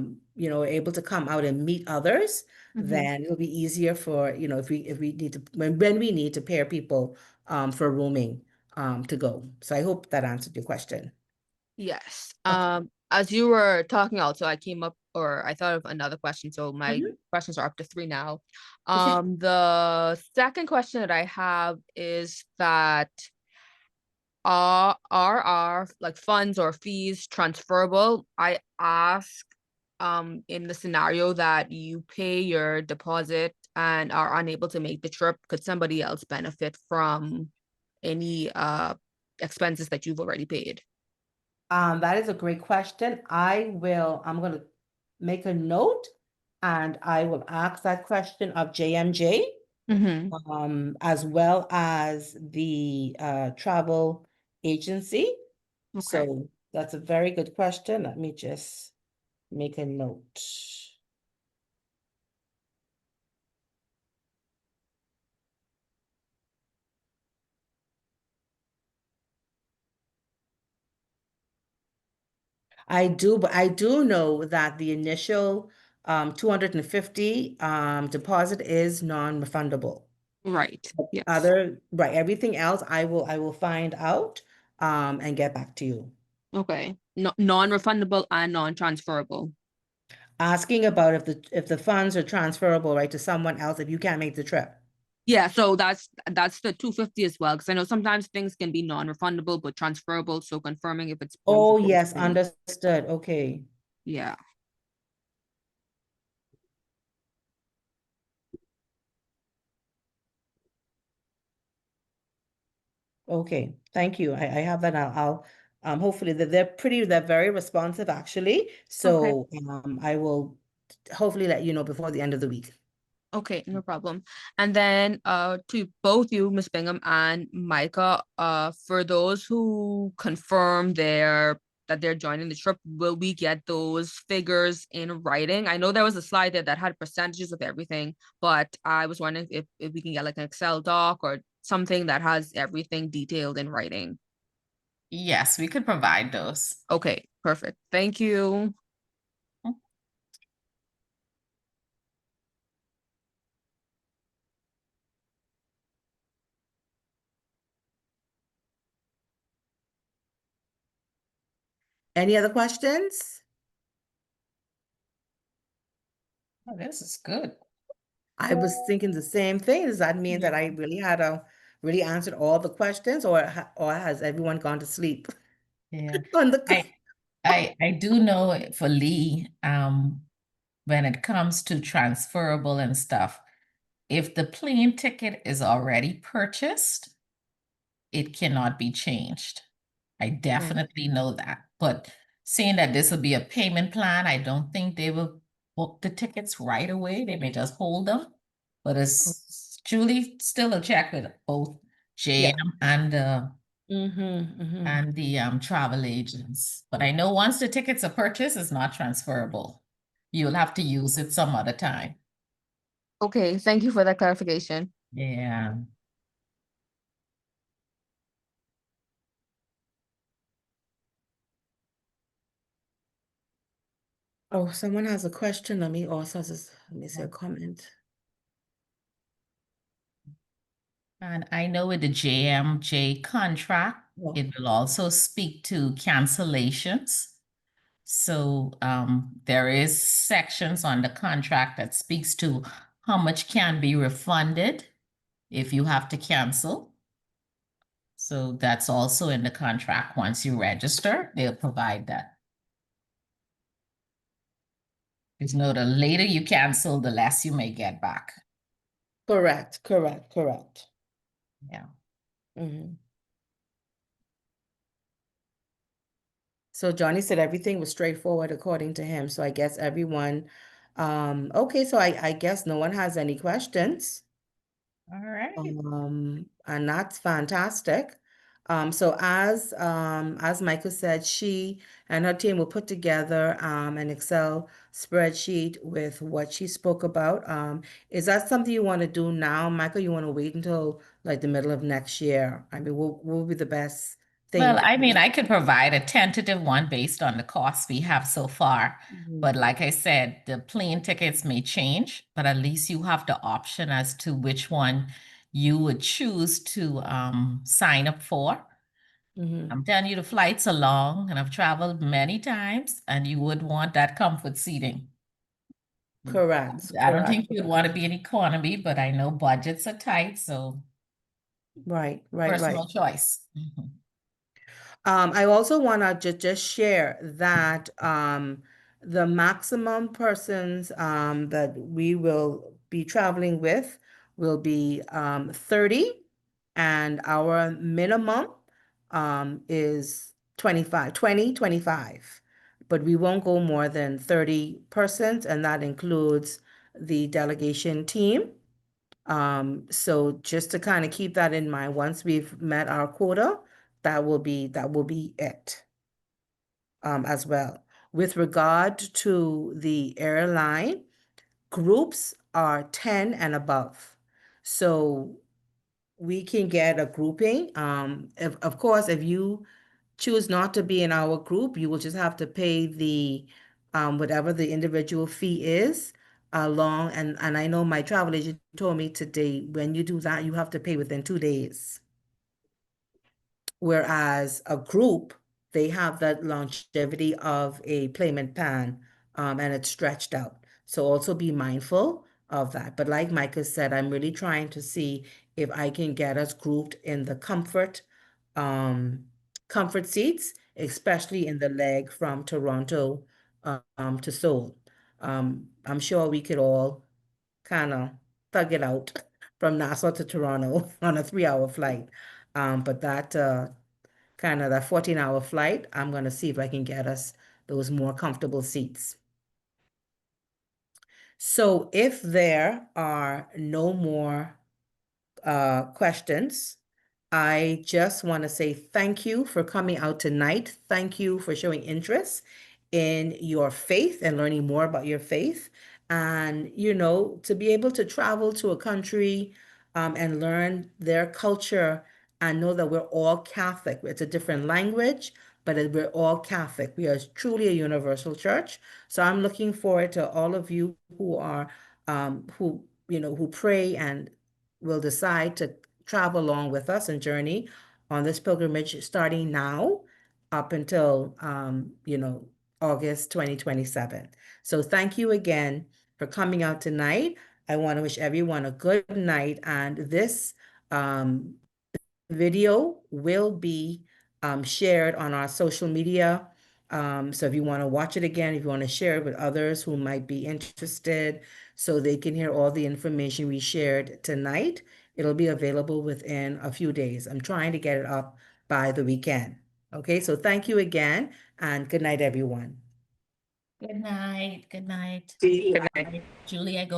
able to come out and meet others, then it'll be easier for, if we need to, when we need to pair people for roaming to go. So I hope that answered your question. Yes. Okay. As you were talking also, I came up, or I thought of another question. So my Mhm. questions are up to 3 now. Okay. The second question that I have is that are our like funds or fees transferable? I ask in the scenario that you pay your deposit and are unable to make the trip, could somebody else benefit from any expenses that you've already paid? That is a great question. I'm going to make a note and I will ask that question of JMJ, as well as the travel agency. Okay. So that's a very good question. Let me just make a note. But I do know that the initial 250 deposit is non-refundable. Right. Yes. Right, everything else I will find out and get back to you. Okay. No, non-refundable and non-transferable. Asking about if the funds are transferable, right, to someone else if you can't make the trip. Yeah, so that's the 250 as well, because I know sometimes things can be non-refundable but transferable. So confirming if it's both Oh, of those yes, things. understood. Okay. Yeah. Okay, thank you. I have that. I'll hopefully they're very responsive actually. Okay. So I will hopefully let you know before the end of the week. Okay, no problem. And then to both you, Miss Bingham and Micah, for those who confirm that they're joining the trip, will we get those figures in writing? I know there was a slide there that had percentages of everything, but I was wondering if we can get like an Excel doc or something that has everything detailed in writing. Yes, we could provide those. Okay, perfect. Thank you. Any other questions? Oh, this is good. I was thinking the same thing. Does that mean that I really answered all the questions, or has everyone gone to sleep Yeah. on the I do know for Lee, when it comes to transferable and stuff, if the plane ticket is already purchased, it cannot be changed. I definitely know that. But seeing that this will be a payment plan, I don't think they will book the tickets right away. They may just hold them. But it's Julie still a check with both Yeah. JM and Mm-hmm. the travel agents. But I know once the tickets are purchased, it's not transferable. You'll have to use it some other time. Okay, thank you for that clarification. Yeah. Oh, someone has a question. Let me see a comment. And I know with the JMJ contract, Yeah. it will also speak to cancellations. So there is sections on the contract that speaks to how much can be refunded if you have to cancel. So that's also in the contract. Once you register, they'll provide that. Because you know, the later you cancel, the less you may get back. Correct. Yeah. Mm-hmm. So Johnny said everything was straightforward according to him. So I guess everyone, okay, so I guess no one has any questions. All right. And that's fantastic. So as Michael said, she and her team will put together an Excel spreadsheet with what she spoke about. Is that something you want to do now, Michael? You want to wait until like the middle of next year? I mean, what will be the best thing? Well, I mean, I could provide a tentative one based on the costs we have so far. But like I said, the plane tickets may change, but at least you have the option as to which one you would choose to sign up for. I'm telling you, the flights are long, and I've traveled many times, and you would want that comfort seating. Correct. I don't think you'd want to be in economy, but I know budgets are tight, so Right. personal choice. I also want to just share that the maximum persons that we will be traveling with will be 30, and our minimum is 25. But we won't go more than 30 persons, and that includes the delegation team. So just to kind of keep that in mind, once we've met our quota, that will be it as well. With regard to the airline, groups are 10 and above. So we can get a grouping. Of course, if you choose not to be in our group, you will just have to pay the whatever the individual fee is along. And I know my travel agent told me today, when you do that, you have to pay within 2 days. Whereas a group, they have that longevity of a payment plan, and it's stretched out. So also be mindful of that. But like Micah said, I'm really trying to see if I can get us grouped in the um, comfort seats, especially in the leg from Toronto to Seoul. I'm sure we could all kind of thug it out from Nassau to Toronto on a 3-hour flight. But that kind of that 14-hour flight, I'm going to see if I can get us those more comfortable seats. So if there are no more questions, I just want to say thank you for coming out tonight. Thank you for showing interest in your faith and learning more about your faith. And, to be able to travel to a country and learn their culture and know that we're all Catholic. It's a different language, but we're all Catholic. We are truly a universal church. So I'm looking forward to all of you who are, who pray and will decide to travel along with us and journey on this pilgrimage starting now. up until, August 2027. So thank you again for coming out tonight. I want to wish everyone a good night, and this video will be shared on our social media. So if you want to watch it again, if you want to share it with others who might be interested so they can hear all the information we shared tonight, it'll be available within a few days. I'm trying to get it up by the weekend. Okay, so thank you again, and good night, everyone. Good night. Good night. Good night. Julie, I go